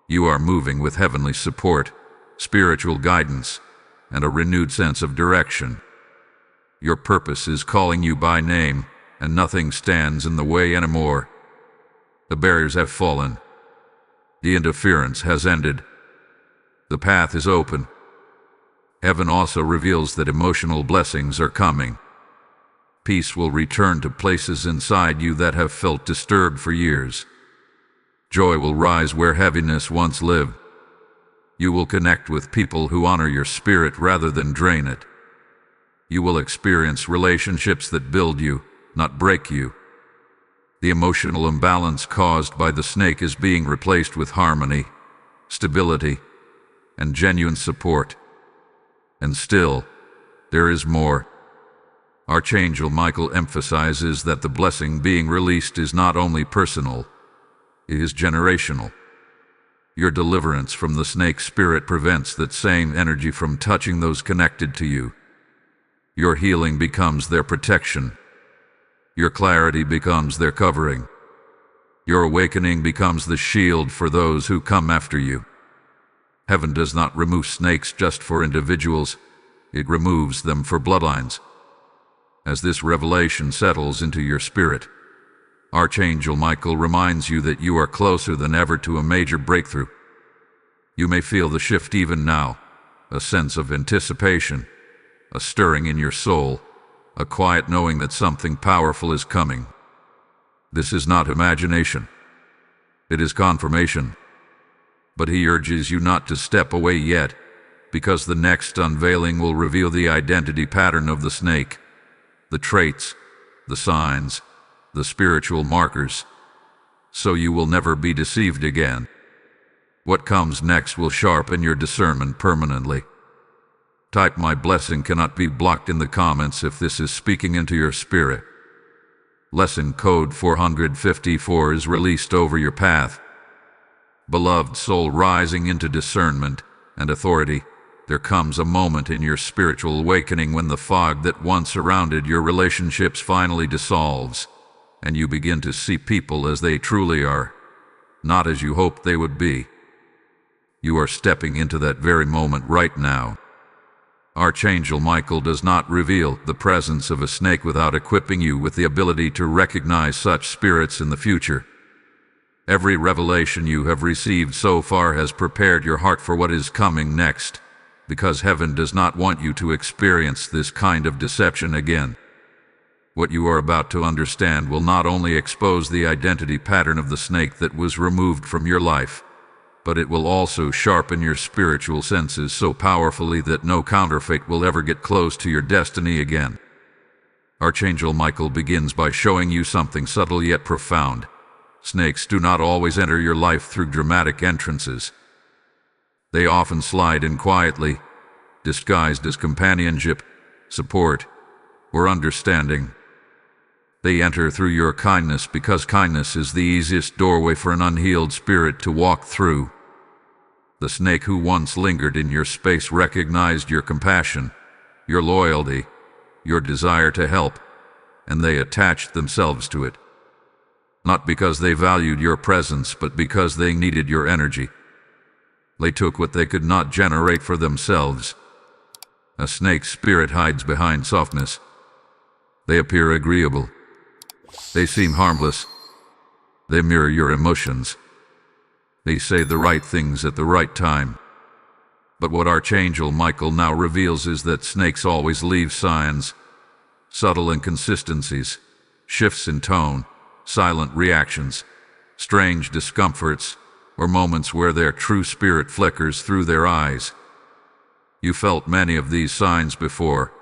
You are moving with heavenly support, spiritual guidance, and a renewed sense of direction. Your purpose is calling you by name, and nothing stands in the way anymore. The barriers have fallen. The interference has ended. The path is open. Heaven also reveals that emotional blessings are coming. Peace will return to places inside you that have felt disturbed for years. Joy will rise where heaviness once lived. You will connect with people who honor your spirit rather than drain it. You will experience relationships that build you, not break you. The emotional imbalance caused by the snake is being replaced with harmony, stability, and genuine support. And still, there is more. Archangel Michael emphasizes that the blessing being released is not only personal, it is generational. Your deliverance from the snake spirit prevents that same energy from touching those connected to you. Your healing becomes their protection. Your clarity becomes their covering. Your awakening becomes the shield for those who come after you. Heaven does not remove snakes just for individuals, it removes them for bloodlines. As this revelation settles into your spirit, Archangel Michael reminds you that you are closer than ever to a major breakthrough. You may feel the shift even now, a sense of anticipation, a stirring in your soul, a quiet knowing that something powerful is coming. This is not imagination. It is confirmation. But he urges you not to step away yet, because the next unveiling will reveal the identity pattern of the snake, the traits, the signs, the spiritual markers, so you will never be deceived again. What comes next will sharpen your discernment permanently. Type "My blessing cannot be blocked" in the comments if this is speaking into your spirit. Lesson code 454 is released over your path. Beloved soul rising into discernment and authority, there comes a moment in your spiritual awakening when the fog that once surrounded your relationships finally dissolves, and you begin to see people as they truly are, not as you hoped they would be. You are stepping into that very moment right now. Archangel Michael does not reveal the presence of a snake without equipping you with the ability to recognize such spirits in the future. Every revelation you have received so far has prepared your heart for what is coming next, because heaven does not want you to experience this kind of deception again. What you are about to understand will not only expose the identity pattern of the snake that was removed from your life, but it will also sharpen your spiritual senses so powerfully that no counterfeit will ever get close to your destiny again. Archangel Michael begins by showing you something subtle yet profound. Snakes do not always enter your life through dramatic entrances. They often slide in quietly, disguised as companionship, support, or understanding. They enter through your kindness because kindness is the easiest doorway for an unhealed spirit to walk through. The snake who once lingered in your space recognized your compassion, your loyalty, your desire to help, and they attached themselves to it. not because they valued your presence, but because they needed your energy. They took what they could not generate for themselves. A snake's spirit hides behind softness. They appear agreeable. They seem harmless. They mirror your emotions. They say the right things at the right time. But what Archangel Michael now reveals is that snakes always leave signs, subtle inconsistencies, shifts in tone, silent reactions, strange discomforts, or moments where their true spirit flickers through their eyes. You felt many of these signs before,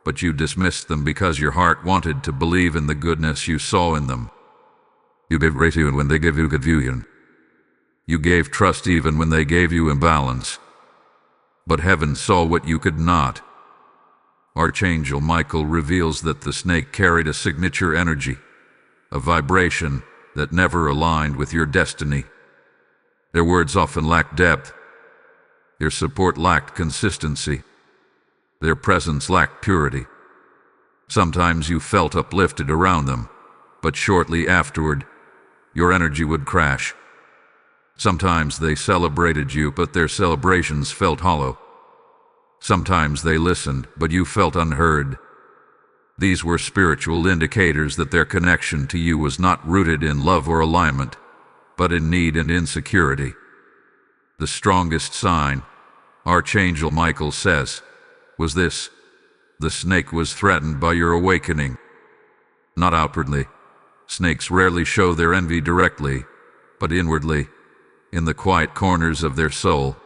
but you dismissed them because your heart wanted to believe in the goodness you saw in them. You gave grace even when they gave you confusion. You gave trust even when they gave you imbalance. But heaven saw what you could not. Archangel Michael reveals that the snake carried a signature energy, a vibration that never aligned with your destiny. Their words often lacked depth. Their support lacked consistency. Their presence lacked purity. Sometimes you felt uplifted around them, but shortly afterward, your energy would crash. Sometimes they celebrated you, but their celebrations felt hollow. Sometimes they listened, but you felt unheard. These were spiritual indicators that their connection to you was not rooted in love or alignment, but in need and insecurity. The strongest sign, Archangel Michael says, was this: the snake was threatened by your awakening. Not outwardly. Snakes rarely show their envy directly, but inwardly, in the quiet corners of their soul.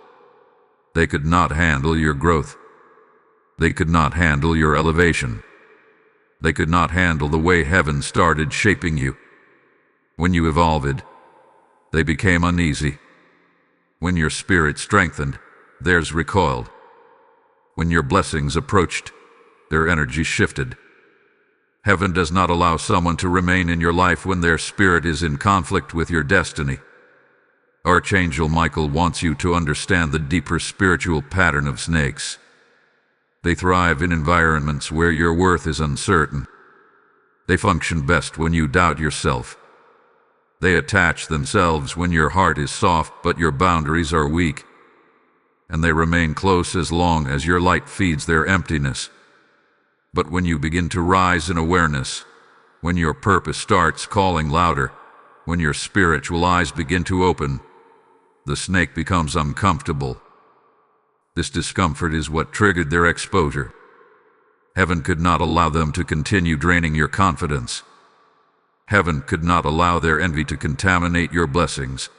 They could not handle your growth. They could not handle your elevation. They could not handle the way heaven started shaping you. When you evolved, they became uneasy. When your spirit strengthened, theirs recoiled. When your blessings approached, their energy shifted. Heaven does not allow someone to remain in your life when their spirit is in conflict with your destiny. Archangel Michael wants you to understand the deeper spiritual pattern of snakes. They thrive in environments where your worth is uncertain. They function best when you doubt yourself. They attach themselves when your heart is soft but your boundaries are weak. And they remain close as long as your light feeds their emptiness. But when you begin to rise in awareness, when your purpose starts calling louder, when your spiritual eyes begin to open, the snake becomes uncomfortable. This discomfort is what triggered their exposure. Heaven could not allow them to continue draining your confidence. Heaven could not allow their envy to contaminate your blessings.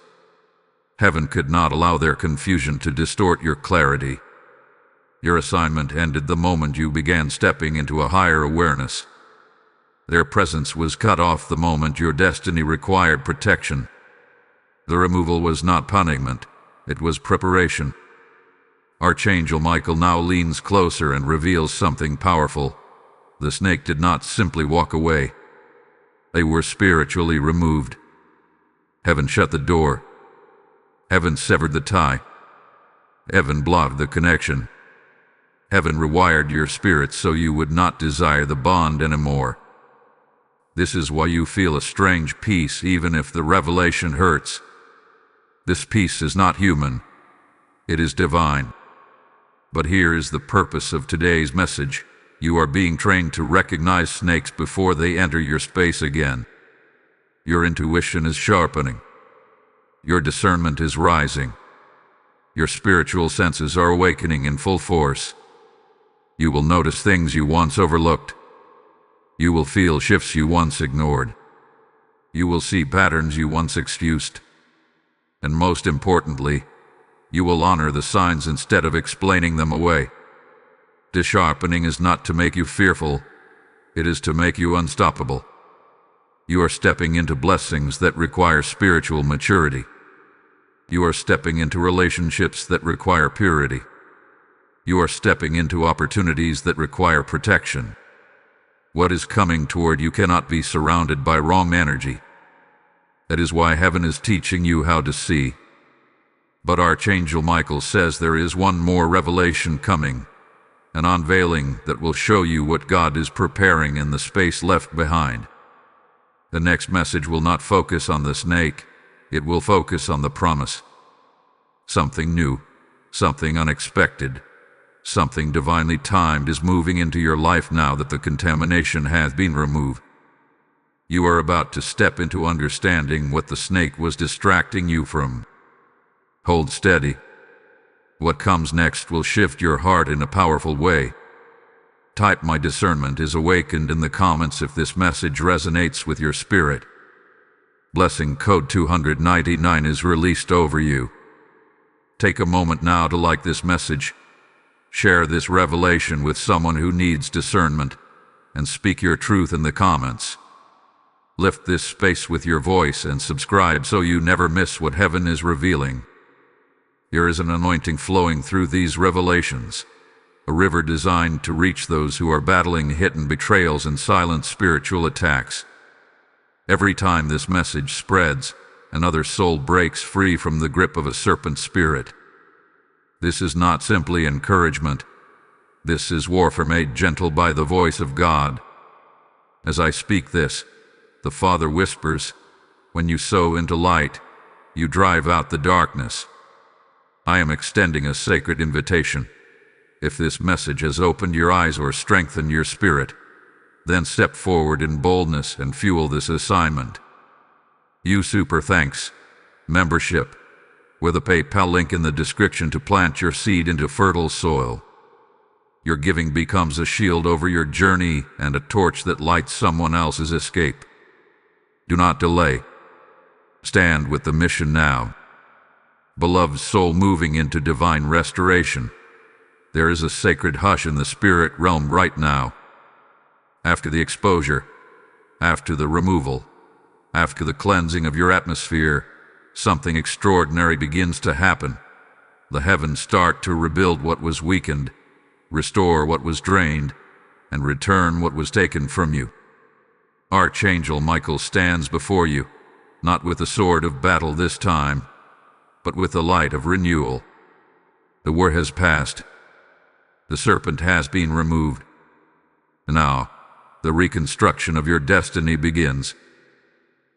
Heaven could not allow their confusion to distort your clarity. Your assignment ended the moment you began stepping into a higher awareness. Their presence was cut off the moment your destiny required protection. The removal was not punishment, it was preparation. Archangel Michael now leans closer and reveals something powerful. The snake did not simply walk away. They were spiritually removed. Heaven shut the door. Heaven severed the tie. Heaven blocked the connection. Heaven rewired your spirit so you would not desire the bond anymore. This is why you feel a strange peace even if the revelation hurts. This peace is not human. It is divine. But here is the purpose of today's message. You are being trained to recognize snakes before they enter your space again. Your intuition is sharpening. Your discernment is rising. Your spiritual senses are awakening in full force. You will notice things you once overlooked. You will feel shifts you once ignored. You will see patterns you once excused. And most importantly, you will honor the signs instead of explaining them away. This sharpening is not to make you fearful, it is to make you unstoppable. You are stepping into blessings that require spiritual maturity. You are stepping into relationships that require purity. You are stepping into opportunities that require protection. What is coming toward you cannot be surrounded by wrong energy. That is why heaven is teaching you how to see. But Archangel Michael says there is one more revelation coming, an unveiling that will show you what God is preparing in the space left behind. The next message will not focus on the snake, it will focus on the promise. Something new, something unexpected, something divinely timed is moving into your life now that the contamination has been removed. You are about to step into understanding what the snake was distracting you from. Hold steady. What comes next will shift your heart in a powerful way. Type "My discernment is awakened" in the comments if this message resonates with your spirit. Blessing code 299 is released over you. Take a moment now to like this message. Share this revelation with someone who needs discernment, and speak your truth in the comments. Lift this space with your voice and subscribe so you never miss what heaven is revealing. There is an anointing flowing through these revelations, a river designed to reach those who are battling hidden betrayals and silent spiritual attacks. Every time this message spreads, another soul breaks free from the grip of a serpent spirit. This is not simply encouragement. This is warfare made gentle by the voice of God. As I speak this, the Father whispers, "When you sow into light, you drive out the darkness." I am extending a sacred invitation. If this message has opened your eyes or strengthened your spirit, then step forward in boldness and fuel this assignment. You super thanks membership with a PayPal link in the description to plant your seed into fertile soil. Your giving becomes a shield over your journey and a torch that lights someone else's escape. Do not delay. Stand with the mission now. Beloved soul moving into divine restoration. There is a sacred hush in the spirit realm right now. After the exposure, after the removal, after the cleansing of your atmosphere, something extraordinary begins to happen. The heavens start to rebuild what was weakened, restore what was drained, and return what was taken from you. Archangel Michael stands before you, not with the sword of battle this time, but with the light of renewal. The war has passed. The serpent has been removed. Now, the reconstruction of your destiny begins.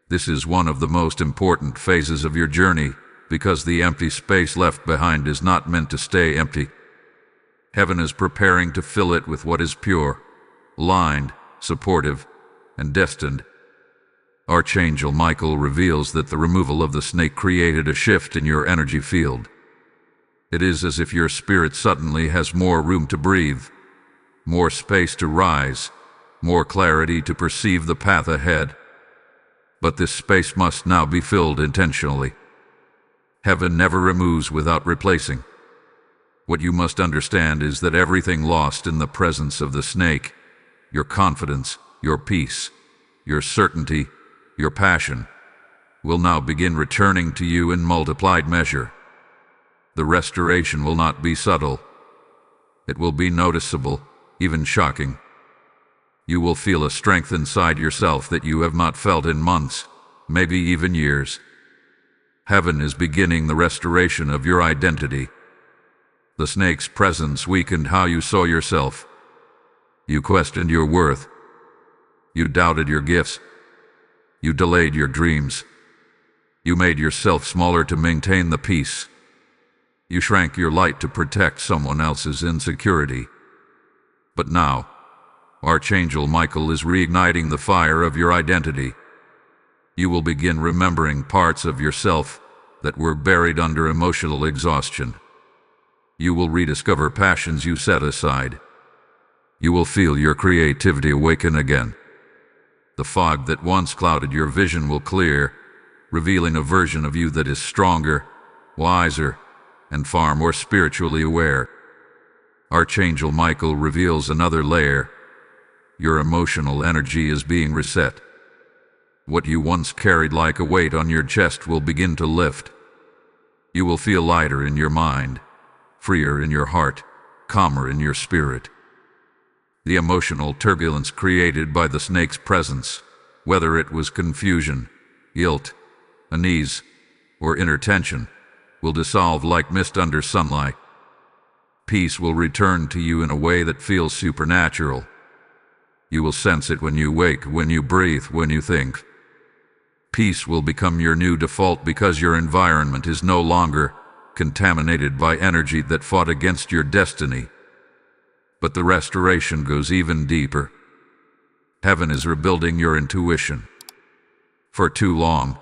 This is one of the most important phases of your journey, because the empty space left behind is not meant to stay empty. Heaven is preparing to fill it with what is pure, aligned, supportive, and destined. Archangel Michael reveals that the removal of the snake created a shift in your energy field. It is as if your spirit suddenly has more room to breathe, more space to rise, more clarity to perceive the path ahead. But this space must now be filled intentionally. Heaven never removes without replacing. What you must understand is that everything lost in the presence of the snake, your confidence, your peace, your certainty, your passion, will now begin returning to you in multiplied measure. The restoration will not be subtle. It will be noticeable, even shocking. You will feel a strength inside yourself that you have not felt in months, maybe even years. Heaven is beginning the restoration of your identity. The snake's presence weakened how you saw yourself. You questioned your worth. You doubted your gifts. You delayed your dreams. You made yourself smaller to maintain the peace. You shrank your light to protect someone else's insecurity. But now, Archangel Michael is reigniting the fire of your identity. You will begin remembering parts of yourself that were buried under emotional exhaustion. You will rediscover passions you set aside. You will feel your creativity awaken again. The fog that once clouded your vision will clear, revealing a version of you that is stronger, wiser, and far more spiritually aware. Archangel Michael reveals another layer. Your emotional energy is being reset. What you once carried like a weight on your chest will begin to lift. You will feel lighter in your mind, freer in your heart, calmer in your spirit. The emotional turbulence created by the snake's presence, whether it was confusion, guilt, unease, or inner tension, will dissolve like mist under sunlight. Peace will return to you in a way that feels supernatural. You will sense it when you wake, when you breathe, when you think. Peace will become your new default because your environment is no longer contaminated by energy that fought against your destiny. But the restoration goes even deeper. Heaven is rebuilding your intuition. For too long,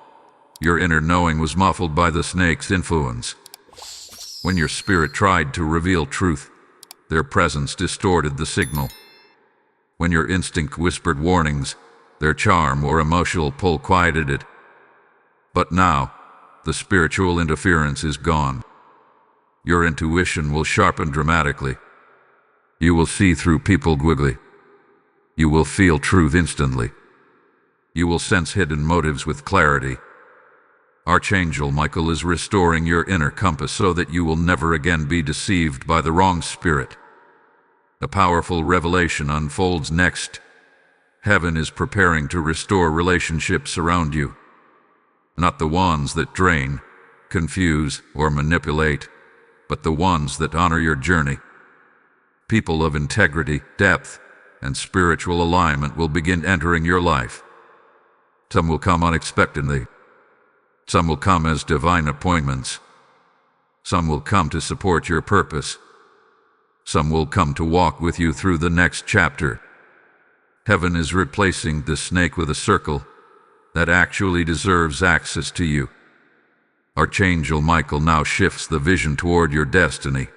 your inner knowing was muffled by the snake's influence. When your spirit tried to reveal truth, their presence distorted the signal. When your instinct whispered warnings, their charm or emotional pull quieted it. But now, the spiritual interference is gone. Your intuition will sharpen dramatically. You will see through people quickly. You will feel truth instantly. You will sense hidden motives with clarity. Archangel Michael is restoring your inner compass so that you will never again be deceived by the wrong spirit. A powerful revelation unfolds next. Heaven is preparing to restore relationships around you. Not the ones that drain, confuse, or manipulate, but the ones that honor your journey. People of integrity, depth, and spiritual alignment will begin entering your life. Some will come unexpectedly. Some will come as divine appointments. Some will come to support your purpose. Some will come to walk with you through the next chapter. Heaven is replacing the snake with a circle that actually deserves access to you. Archangel Michael now shifts the vision toward your destiny.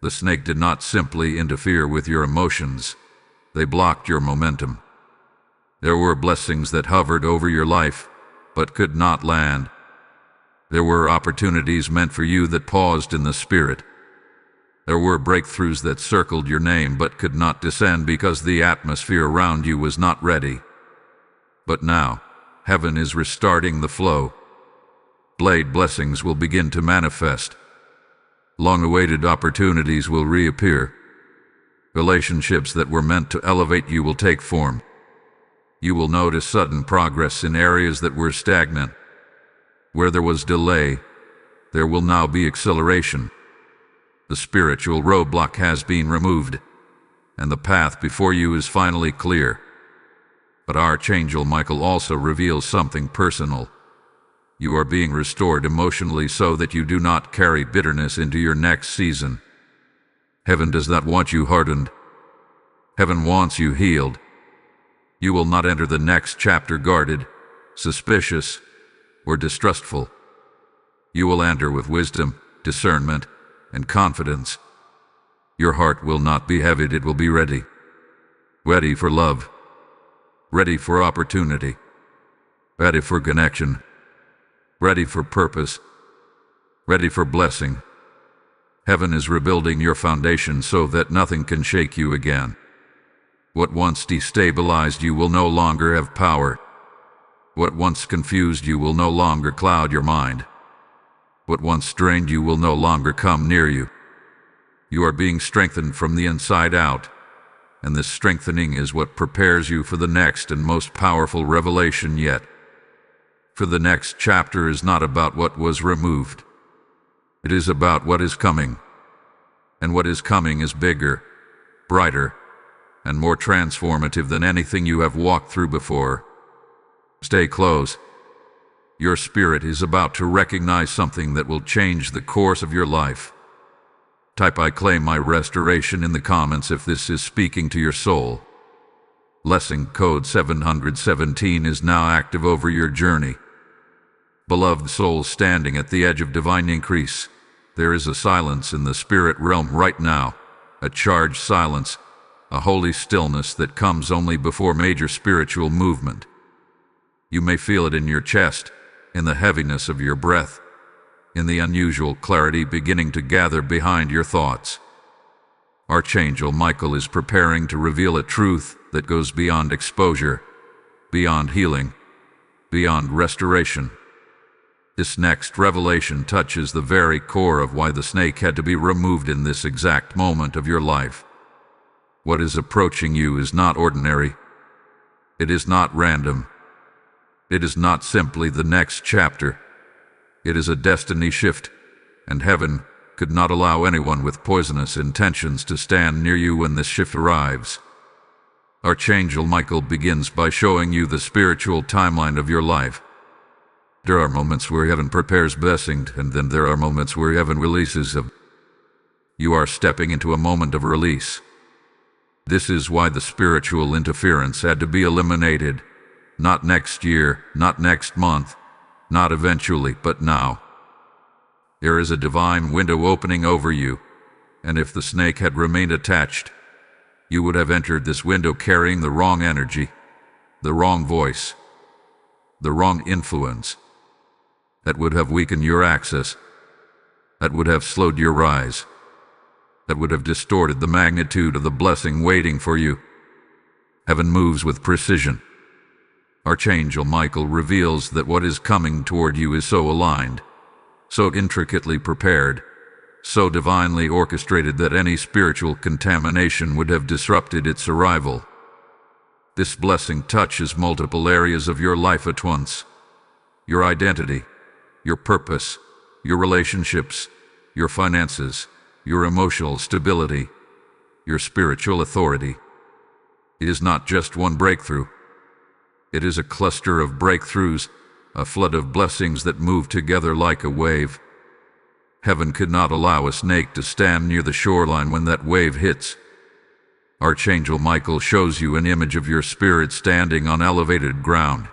The snake did not simply interfere with your emotions. They blocked your momentum. There were blessings that hovered over your life, but could not land. There were opportunities meant for you that paused in the spirit. There were breakthroughs that circled your name but could not descend because the atmosphere around you was not ready. But now, heaven is restarting the flow. Blade blessings will begin to manifest. Long-awaited opportunities will reappear. Relationships that were meant to elevate you will take form. You will notice sudden progress in areas that were stagnant. Where there was delay, there will now be acceleration. The spiritual roadblock has been removed, and the path before you is finally clear. But Archangel Michael also reveals something personal. You are being restored emotionally so that you do not carry bitterness into your next season. Heaven does not want you hardened. Heaven wants you healed. You will not enter the next chapter guarded, suspicious, or distrustful. You will enter with wisdom, discernment, and confidence. Your heart will not be heavy, it will be ready. Ready for love. Ready for opportunity. Ready for connection. Ready for purpose. Ready for blessing. Heaven is rebuilding your foundation so that nothing can shake you again. What once destabilized you will no longer have power. What once confused you will no longer cloud your mind. What once drained you will no longer come near you. You are being strengthened from the inside out, and this strengthening is what prepares you for the next and most powerful revelation yet. For the next chapter is not about what was removed. It is about what is coming. And what is coming is bigger, brighter, and more transformative than anything you have walked through before. Stay close. Your spirit is about to recognize something that will change the course of your life. Type "I claim my restoration" in the comments if this is speaking to your soul. Lesson code 717 is now active over your journey. Beloved souls standing at the edge of divine increase, there is a silence in the spirit realm right now, a charged silence, a holy stillness that comes only before major spiritual movement. You may feel it in your chest, in the heaviness of your breath, in the unusual clarity beginning to gather behind your thoughts. Archangel Michael is preparing to reveal a truth that goes beyond exposure, beyond healing, beyond restoration. This next revelation touches the very core of why the snake had to be removed in this exact moment of your life. What is approaching you is not ordinary. It is not random. It is not simply the next chapter. It is a destiny shift, and heaven could not allow anyone with poisonous intentions to stand near you when this shift arrives. Archangel Michael begins by showing you the spiritual timeline of your life, There are moments where heaven prepares blessing, and then there are moments where heaven releases them. You are stepping into a moment of release. This is why the spiritual interference had to be eliminated. Not next year, not next month, not eventually, but now. There is a divine window opening over you, and if the snake had remained attached, you would have entered this window carrying the wrong energy, the wrong voice, the wrong influence. That would have weakened your access. That would have slowed your rise. That would have distorted the magnitude of the blessing waiting for you. Heaven moves with precision. Archangel Michael reveals that what is coming toward you is so aligned, so intricately prepared, so divinely orchestrated that any spiritual contamination would have disrupted its arrival. This blessing touches multiple areas of your life at once. Your identity, your purpose, your relationships, your finances, your emotional stability, your spiritual authority. It is not just one breakthrough. It is a cluster of breakthroughs, a flood of blessings that move together like a wave. Heaven could not allow a snake to stand near the shoreline when that wave hits. Archangel Michael shows you an image of your spirit standing on elevated ground.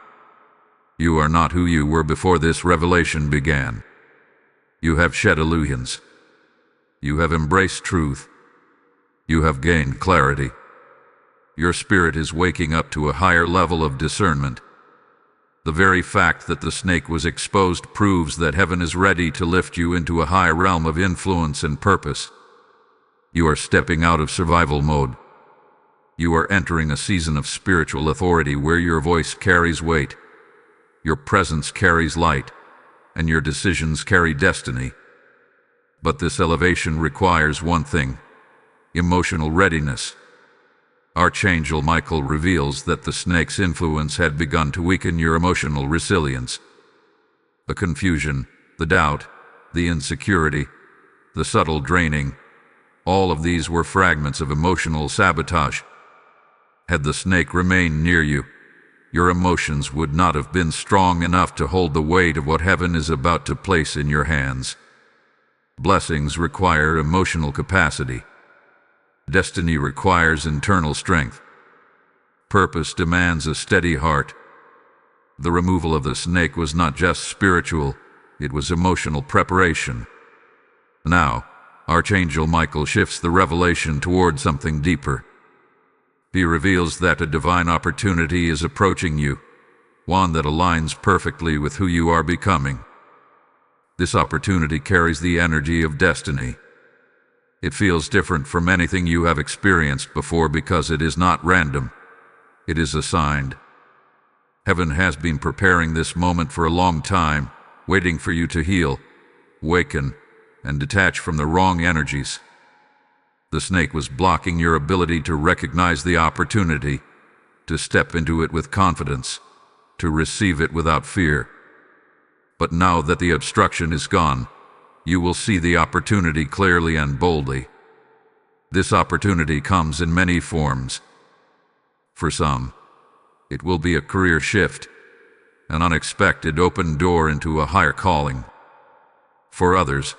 You are not who you were before this revelation began. You have shed illusions. You have embraced truth. You have gained clarity. Your spirit is waking up to a higher level of discernment. The very fact that the snake was exposed proves that heaven is ready to lift you into a higher realm of influence and purpose. You are stepping out of survival mode. You are entering a season of spiritual authority where your voice carries weight, your presence carries light, and your decisions carry destiny. But this elevation requires one thing: emotional readiness. Archangel Michael reveals that the snake's influence had begun to weaken your emotional resilience. The confusion, the doubt, the insecurity, the subtle draining, all of these were fragments of emotional sabotage. Had the snake remained near you, your emotions would not have been strong enough to hold the weight of what heaven is about to place in your hands. Blessings require emotional capacity. Destiny requires internal strength. Purpose demands a steady heart. The removal of the snake was not just spiritual, it was emotional preparation. Now, Archangel Michael shifts the revelation toward something deeper. He reveals that a divine opportunity is approaching you, one that aligns perfectly with who you are becoming. This opportunity carries the energy of destiny. It feels different from anything you have experienced before because it is not random. It is assigned. Heaven has been preparing this moment for a long time, waiting for you to heal, awaken, and detach from the wrong energies. The snake was blocking your ability to recognize the opportunity, to step into it with confidence, to receive it without fear. But now that the obstruction is gone, you will see the opportunity clearly and boldly. This opportunity comes in many forms. For some, it will be a career shift, an unexpected open door into a higher calling. For others,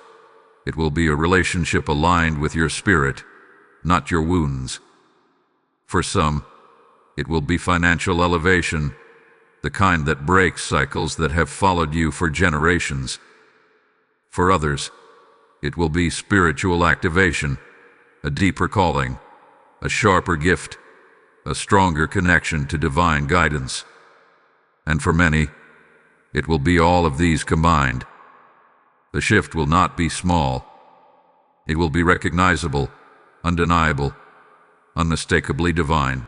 it will be a relationship aligned with your spirit, not your wounds. For some, it will be financial elevation, the kind that breaks cycles that have followed you for generations. For others, it will be spiritual activation, a deeper calling, a sharper gift, a stronger connection to divine guidance. And for many, it will be all of these combined. The shift will not be small. It will be recognizable, undeniable, unmistakably divine.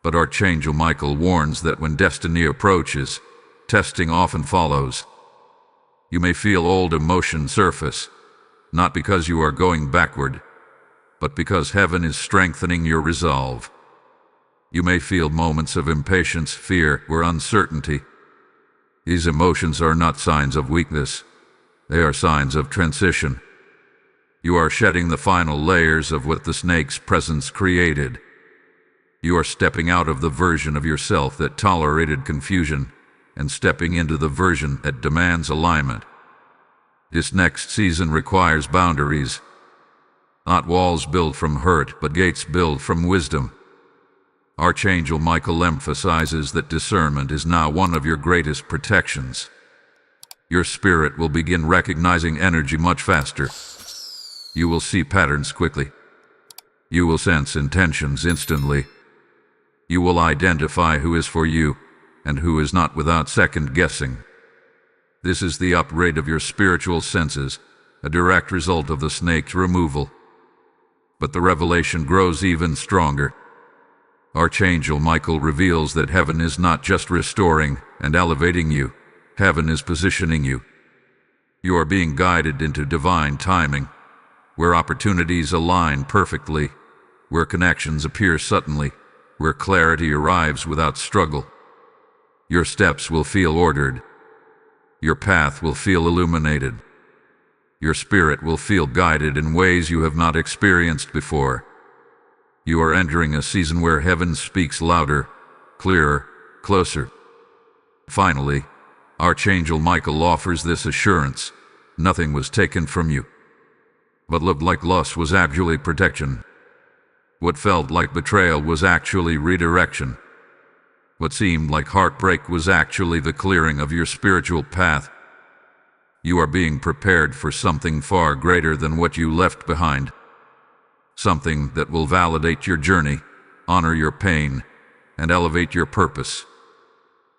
But Archangel Michael warns that when destiny approaches, testing often follows. You may feel old emotion surface, not because you are going backward, but because heaven is strengthening your resolve. You may feel moments of impatience, fear, or uncertainty. These emotions are not signs of weakness. They are signs of transition. You are shedding the final layers of what the snake's presence created. You are stepping out of the version of yourself that tolerated confusion, and stepping into the version that demands alignment. This next season requires boundaries. Not walls built from hurt, but gates built from wisdom. Archangel Michael emphasizes that discernment is now one of your greatest protections. Your spirit will begin recognizing energy much faster. You will see patterns quickly. You will sense intentions instantly. You will identify who is for you and who is not without second guessing. This is the upgrade of your spiritual senses, a direct result of the snake's removal. But the revelation grows even stronger. Archangel Michael reveals that heaven is not just restoring and elevating you, heaven is positioning you. You are being guided into divine timing, where opportunities align perfectly, where connections appear suddenly, where clarity arrives without struggle. Your steps will feel ordered. Your path will feel illuminated. Your spirit will feel guided in ways you have not experienced before. You are entering a season where heaven speaks louder, clearer, closer. Finally, Archangel Michael offers this assurance: nothing was taken from you. What looked like loss was actually protection. What felt like betrayal was actually redirection. What seemed like heartbreak was actually the clearing of your spiritual path. You are being prepared for something far greater than what you left behind. Something that will validate your journey, honor your pain, and elevate your purpose.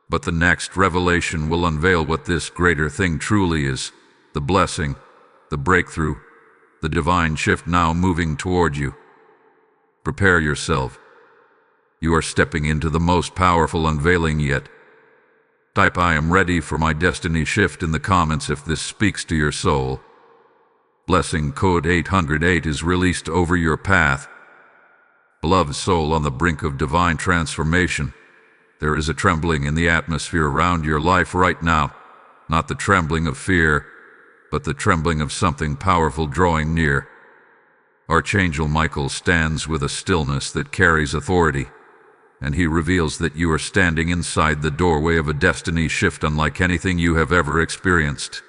But the next revelation will unveil what this greater thing truly is: the blessing, the breakthrough, the divine shift now moving toward you. Prepare yourself. You are stepping into the most powerful unveiling yet. Type "I am ready for my destiny shift" in the comments if this speaks to your soul. Blessing code 808 is released over your path. Beloved soul on the brink of divine transformation, there is a trembling in the atmosphere around your life right now. Not the trembling of fear, but the trembling of something powerful drawing near. Archangel Michael stands with a stillness that carries authority, and he reveals that you are standing inside the doorway of a destiny shift unlike anything you have ever experienced.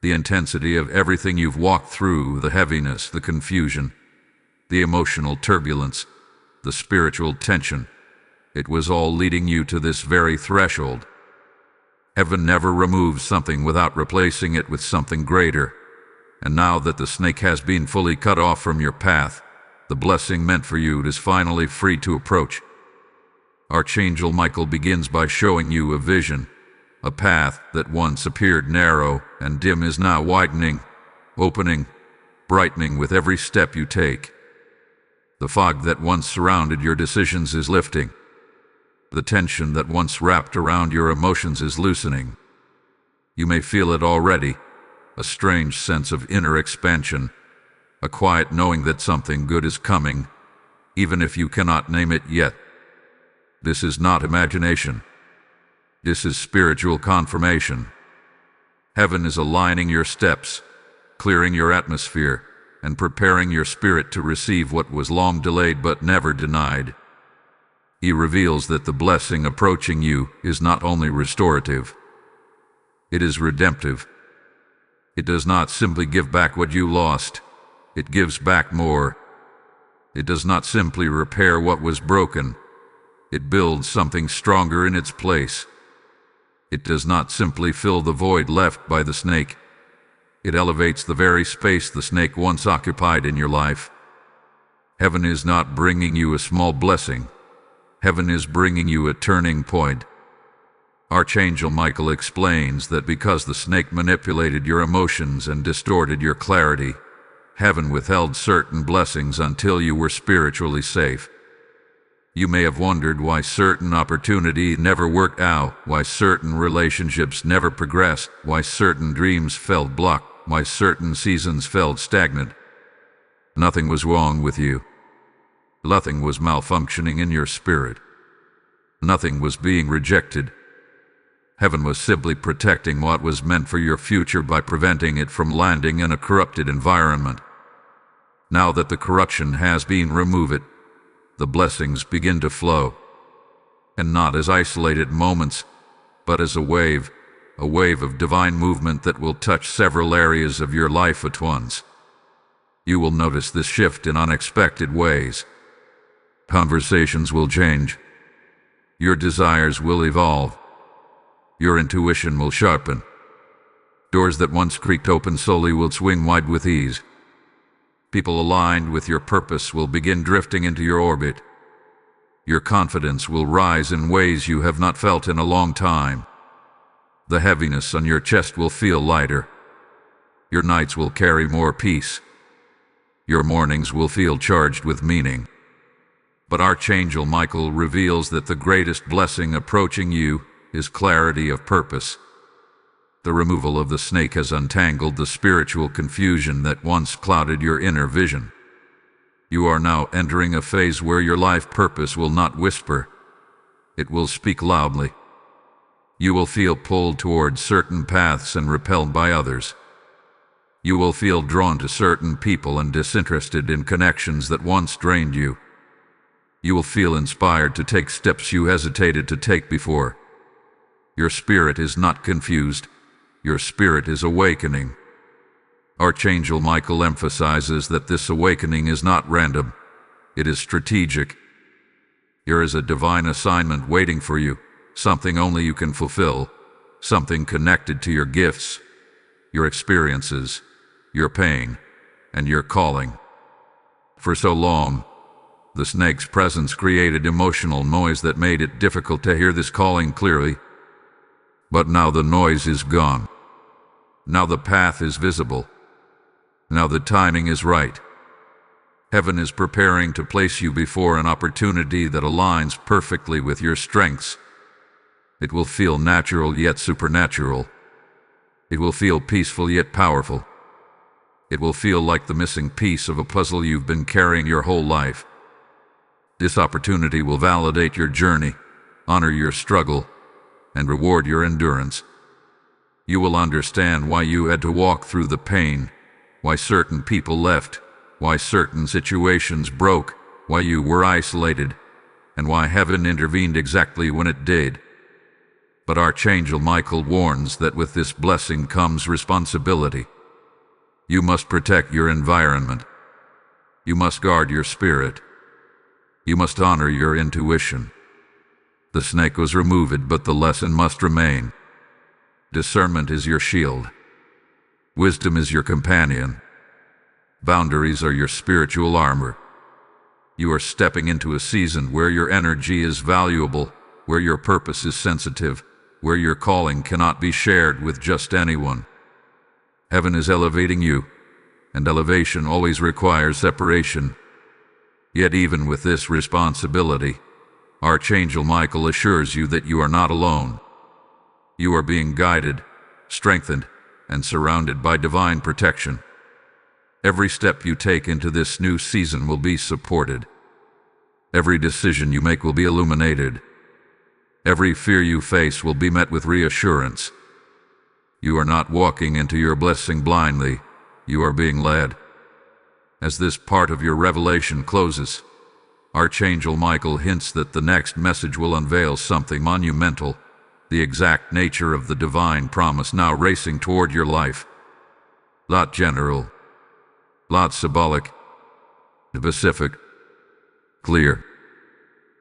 The intensity of everything you've walked through, the heaviness, the confusion, the emotional turbulence, the spiritual tension, it was all leading you to this very threshold. Heaven never removes something without replacing it with something greater. And now that the snake has been fully cut off from your path, the blessing meant for you is finally free to approach. Archangel Michael begins by showing you a vision. A path that once appeared narrow and dim is now widening, opening, brightening with every step you take. The fog that once surrounded your decisions is lifting. The tension that once wrapped around your emotions is loosening. You may feel it already, a strange sense of inner expansion, a quiet knowing that something good is coming, even if you cannot name it yet. This is not imagination. This is spiritual confirmation. Heaven is aligning your steps, clearing your atmosphere, and preparing your spirit to receive what was long delayed but never denied. He reveals that the blessing approaching you is not only restorative, it is redemptive. It does not simply give back what you lost, it gives back more. It does not simply repair what was broken, it builds something stronger in its place. It does not simply fill the void left by the snake, it elevates the very space the snake once occupied in your life. Heaven is not bringing you a small blessing, heaven is bringing you a turning point. Archangel Michael explains that because the snake manipulated your emotions and distorted your clarity, heaven withheld certain blessings until you were spiritually safe. You may have wondered why certain opportunity never worked out, why certain relationships never progressed, why certain dreams felt blocked, why certain seasons felt stagnant. Nothing was wrong with you. Nothing was malfunctioning in your spirit. Nothing was being rejected. Heaven was simply protecting what was meant for your future by preventing it from landing in a corrupted environment. Now that the corruption has been removed, the blessings begin to flow. And not as isolated moments, but as a wave of divine movement that will touch several areas of your life at once. You will notice this shift in unexpected ways. Conversations will change. Your desires will evolve. Your intuition will sharpen. Doors that once creaked open slowly will swing wide with ease. People aligned with your purpose will begin drifting into your orbit. Your confidence will rise in ways you have not felt in a long time. The heaviness on your chest will feel lighter. Your nights will carry more peace. Your mornings will feel charged with meaning. But Archangel Michael reveals that the greatest blessing approaching you is clarity of purpose. The removal of the snake has untangled the spiritual confusion that once clouded your inner vision. You are now entering a phase where your life purpose will not whisper. It will speak loudly. You will feel pulled toward certain paths and repelled by others. You will feel drawn to certain people and disinterested in connections that once drained you. You will feel inspired to take steps you hesitated to take before. Your spirit is not confused. Your spirit is awakening. Archangel Michael emphasizes that this awakening is not random. It is strategic. There is a divine assignment waiting for you, something only you can fulfill, something connected to your gifts, your experiences, your pain, and your calling. For so long, the snake's presence created emotional noise that made it difficult to hear this calling clearly. But now the noise is gone. Now the path is visible. Now the timing is right. Heaven is preparing to place you before an opportunity that aligns perfectly with your strengths. It will feel natural yet supernatural. It will feel peaceful yet powerful. It will feel like the missing piece of a puzzle you've been carrying your whole life. This opportunity will validate your journey, honor your struggle, and reward your endurance. You will understand why you had to walk through the pain, why certain people left, why certain situations broke, why you were isolated, and why heaven intervened exactly when it did. But Archangel Michael warns that with this blessing comes responsibility. You must protect your environment. You must guard your spirit. You must honor your intuition. The snake was removed, but the lesson must remain. Discernment is your shield. Wisdom is your companion. Boundaries are your spiritual armor. You are stepping into a season where your energy is valuable, where your purpose is sensitive, where your calling cannot be shared with just anyone. Heaven is elevating you, and elevation always requires separation. Yet even with this responsibility, Archangel Michael assures you that you are not alone. You are being guided, strengthened, and surrounded by divine protection. Every step you take into this new season will be supported. Every decision you make will be illuminated. Every fear you face will be met with reassurance. You are not walking into your blessing blindly. You are being led. As this part of your revelation closes, Archangel Michael hints that the next message will unveil something monumental, the exact nature of the divine promise now racing toward your life. Not general, not symbolic, specific, clear,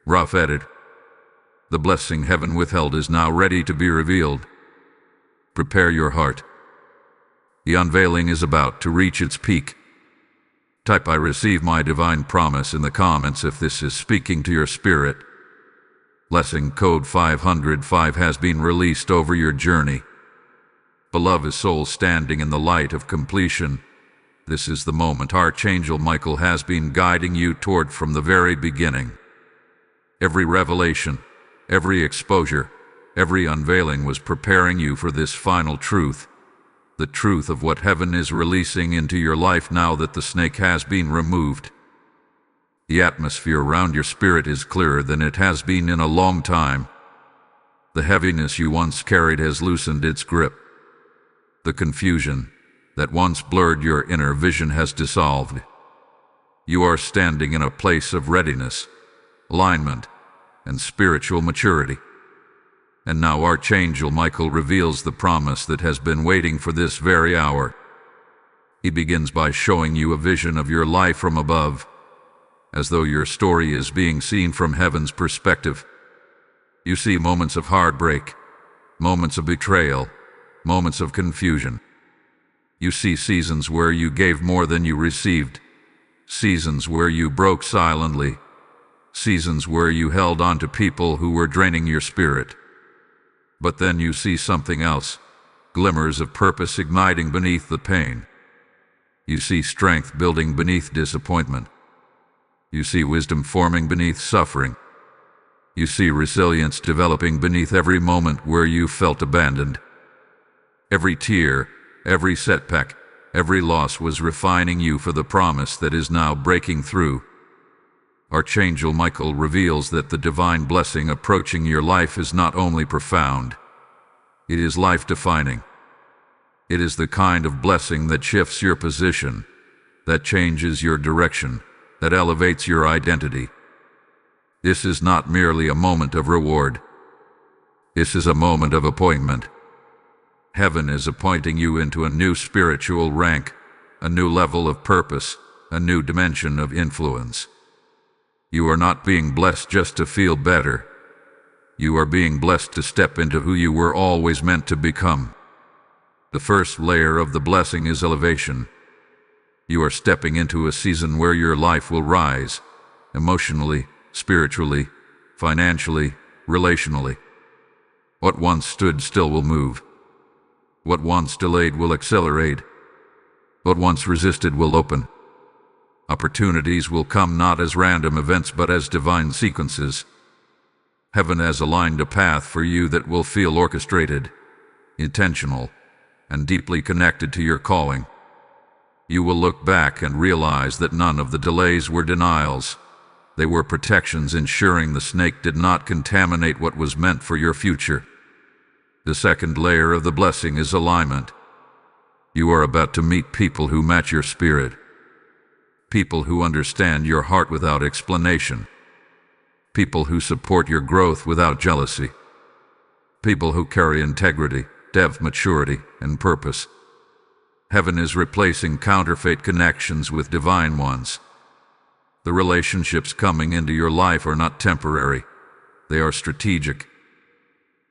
rough-edged. The blessing heaven withheld is now ready to be revealed. Prepare your heart. The unveiling is about to reach its peak. Type "I receive my divine promise" in the comments if this is speaking to your spirit. Blessing code 505 has been released over your journey. Beloved soul standing in the light of completion, this is the moment Archangel Michael has been guiding you toward from the very beginning. Every revelation, every exposure, every unveiling was preparing you for this final truth, the truth of what heaven is releasing into your life now that the snake has been removed. The atmosphere around your spirit is clearer than it has been in a long time. The heaviness you once carried has loosened its grip. The confusion that once blurred your inner vision has dissolved. You are standing in a place of readiness, alignment, and spiritual maturity. And now Archangel Michael reveals the promise that has been waiting for this very hour. He begins by showing you a vision of your life from above, as though your story is being seen from heaven's perspective. You see moments of heartbreak, moments of betrayal, moments of confusion. You see seasons where you gave more than you received, seasons where you broke silently, seasons where you held on to people who were draining your spirit. But then you see something else, glimmers of purpose igniting beneath the pain. You see strength building beneath disappointment. You see wisdom forming beneath suffering. You see resilience developing beneath every moment where you felt abandoned. Every tear, every setback, every loss was refining you for the promise that is now breaking through. Archangel Michael reveals that the divine blessing approaching your life is not only profound, it is life-defining. It is the kind of blessing that shifts your position, that changes your direction, that elevates your identity. This is not merely a moment of reward. This is a moment of appointment. Heaven is appointing you into a new spiritual rank, a new level of purpose, a new dimension of influence. You are not being blessed just to feel better. You are being blessed to step into who you were always meant to become. The first layer of the blessing is elevation. You are stepping into a season where your life will rise, emotionally, spiritually, financially, relationally. What once stood still will move. What once delayed will accelerate. What once resisted will open. Opportunities will come not as random events but as divine sequences. Heaven has aligned a path for you that will feel orchestrated, intentional, and deeply connected to your calling. You will look back and realize that none of the delays were denials. They were protections ensuring the snake did not contaminate what was meant for your future. The second layer of the blessing is alignment. You are about to meet people who match your spirit. People who understand your heart without explanation. People who support your growth without jealousy. People who carry integrity, depth, maturity, and purpose. Heaven is replacing counterfeit connections with divine ones. The relationships coming into your life are not temporary. They are strategic.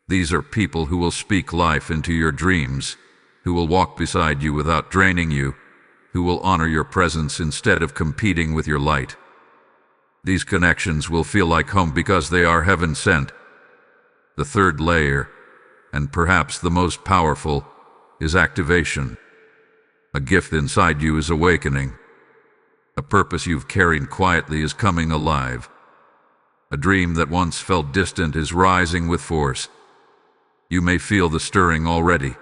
These are people who will speak life into your dreams, who will walk beside you without draining you, who will honor your presence instead of competing with your light. These connections will feel like home because they are heaven-sent. The third layer, and perhaps the most powerful, is activation. A gift inside you is awakening. A purpose you've carried quietly is coming alive. A dream that once felt distant is rising with force. You may feel the stirring already,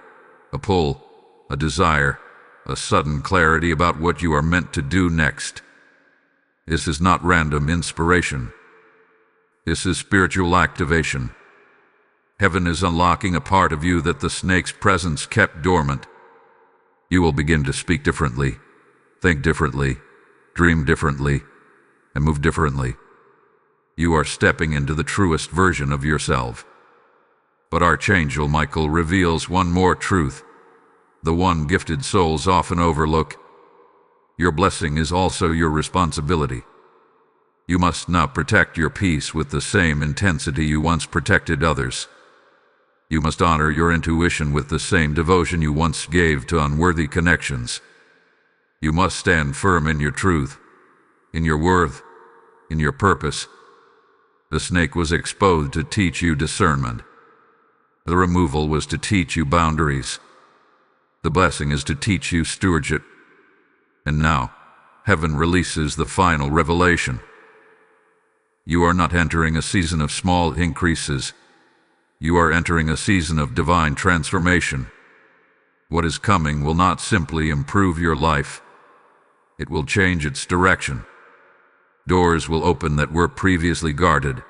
a pull, a desire, a sudden clarity about what you are meant to do next. This is not random inspiration. This is spiritual activation. Heaven is unlocking a part of you that the snake's presence kept dormant. You will begin to speak differently, think differently, dream differently, and move differently. You are stepping into the truest version of yourself. But Archangel Michael reveals one more truth, the one gifted souls often overlook. Your blessing is also your responsibility. You must now protect your peace with the same intensity you once protected others. You must honor your intuition with the same devotion you once gave to unworthy connections. You must stand firm in your truth, in your worth, in your purpose. The snake was exposed to teach you discernment. The removal was to teach you boundaries. The blessing is to teach you stewardship. And now, heaven releases the final revelation. You are not entering a season of small increases. You are entering a season of divine transformation. What is coming will not simply improve your life. It will change its direction. Doors will open that were previously guarded.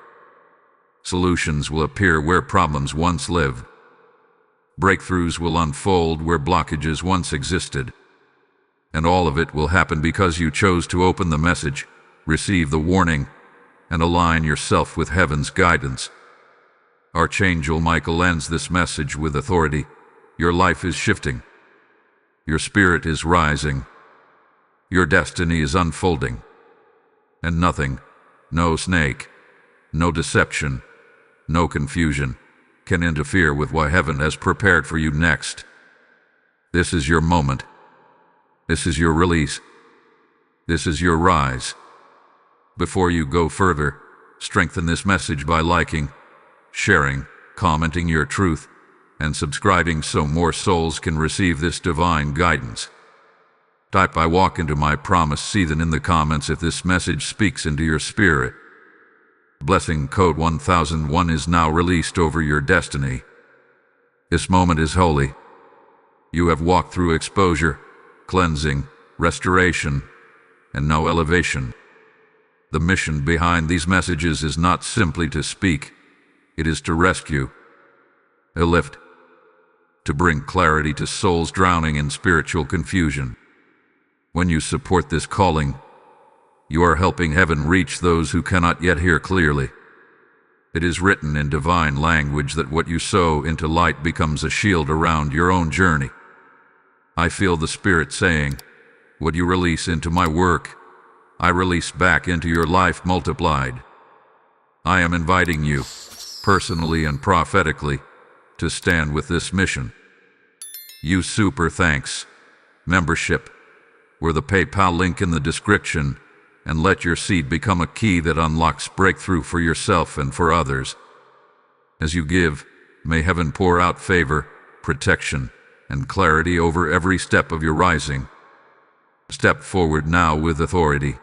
Solutions will appear where problems once lived. Breakthroughs will unfold where blockages once existed. And all of it will happen because you chose to open the message, receive the warning, and align yourself with heaven's guidance. Archangel Michael ends this message with authority. Your life is shifting. Your spirit is rising. Your destiny is unfolding. And nothing, no snake, no deception, no confusion, can interfere with what heaven has prepared for you next. This is your moment. This is your release. This is your rise. Before you go further, strengthen this message by liking, sharing, commenting your truth, and subscribing so more souls can receive this divine guidance. Type "I walk into my promise" season in the comments if this message speaks into your spirit. Blessing code 1001 is now released over your destiny. This moment is holy. You have walked through exposure, cleansing, restoration, and now elevation. The mission behind these messages is not simply to speak. It is to rescue, uplift, to bring clarity to souls drowning in spiritual confusion. When you support this calling, you are helping heaven reach those who cannot yet hear clearly. It is written in divine language that what you sow into light becomes a shield around your own journey. I feel the Spirit saying, "What you release into my work, I release back into your life multiplied." I am inviting you, personally and prophetically, to stand with this mission. Use Super Thanks membership, or the PayPal link in the description, and let your seed become a key that unlocks breakthrough for yourself and for others. As you give, may heaven pour out favor, protection, and clarity over every step of your rising. Step forward now with authority.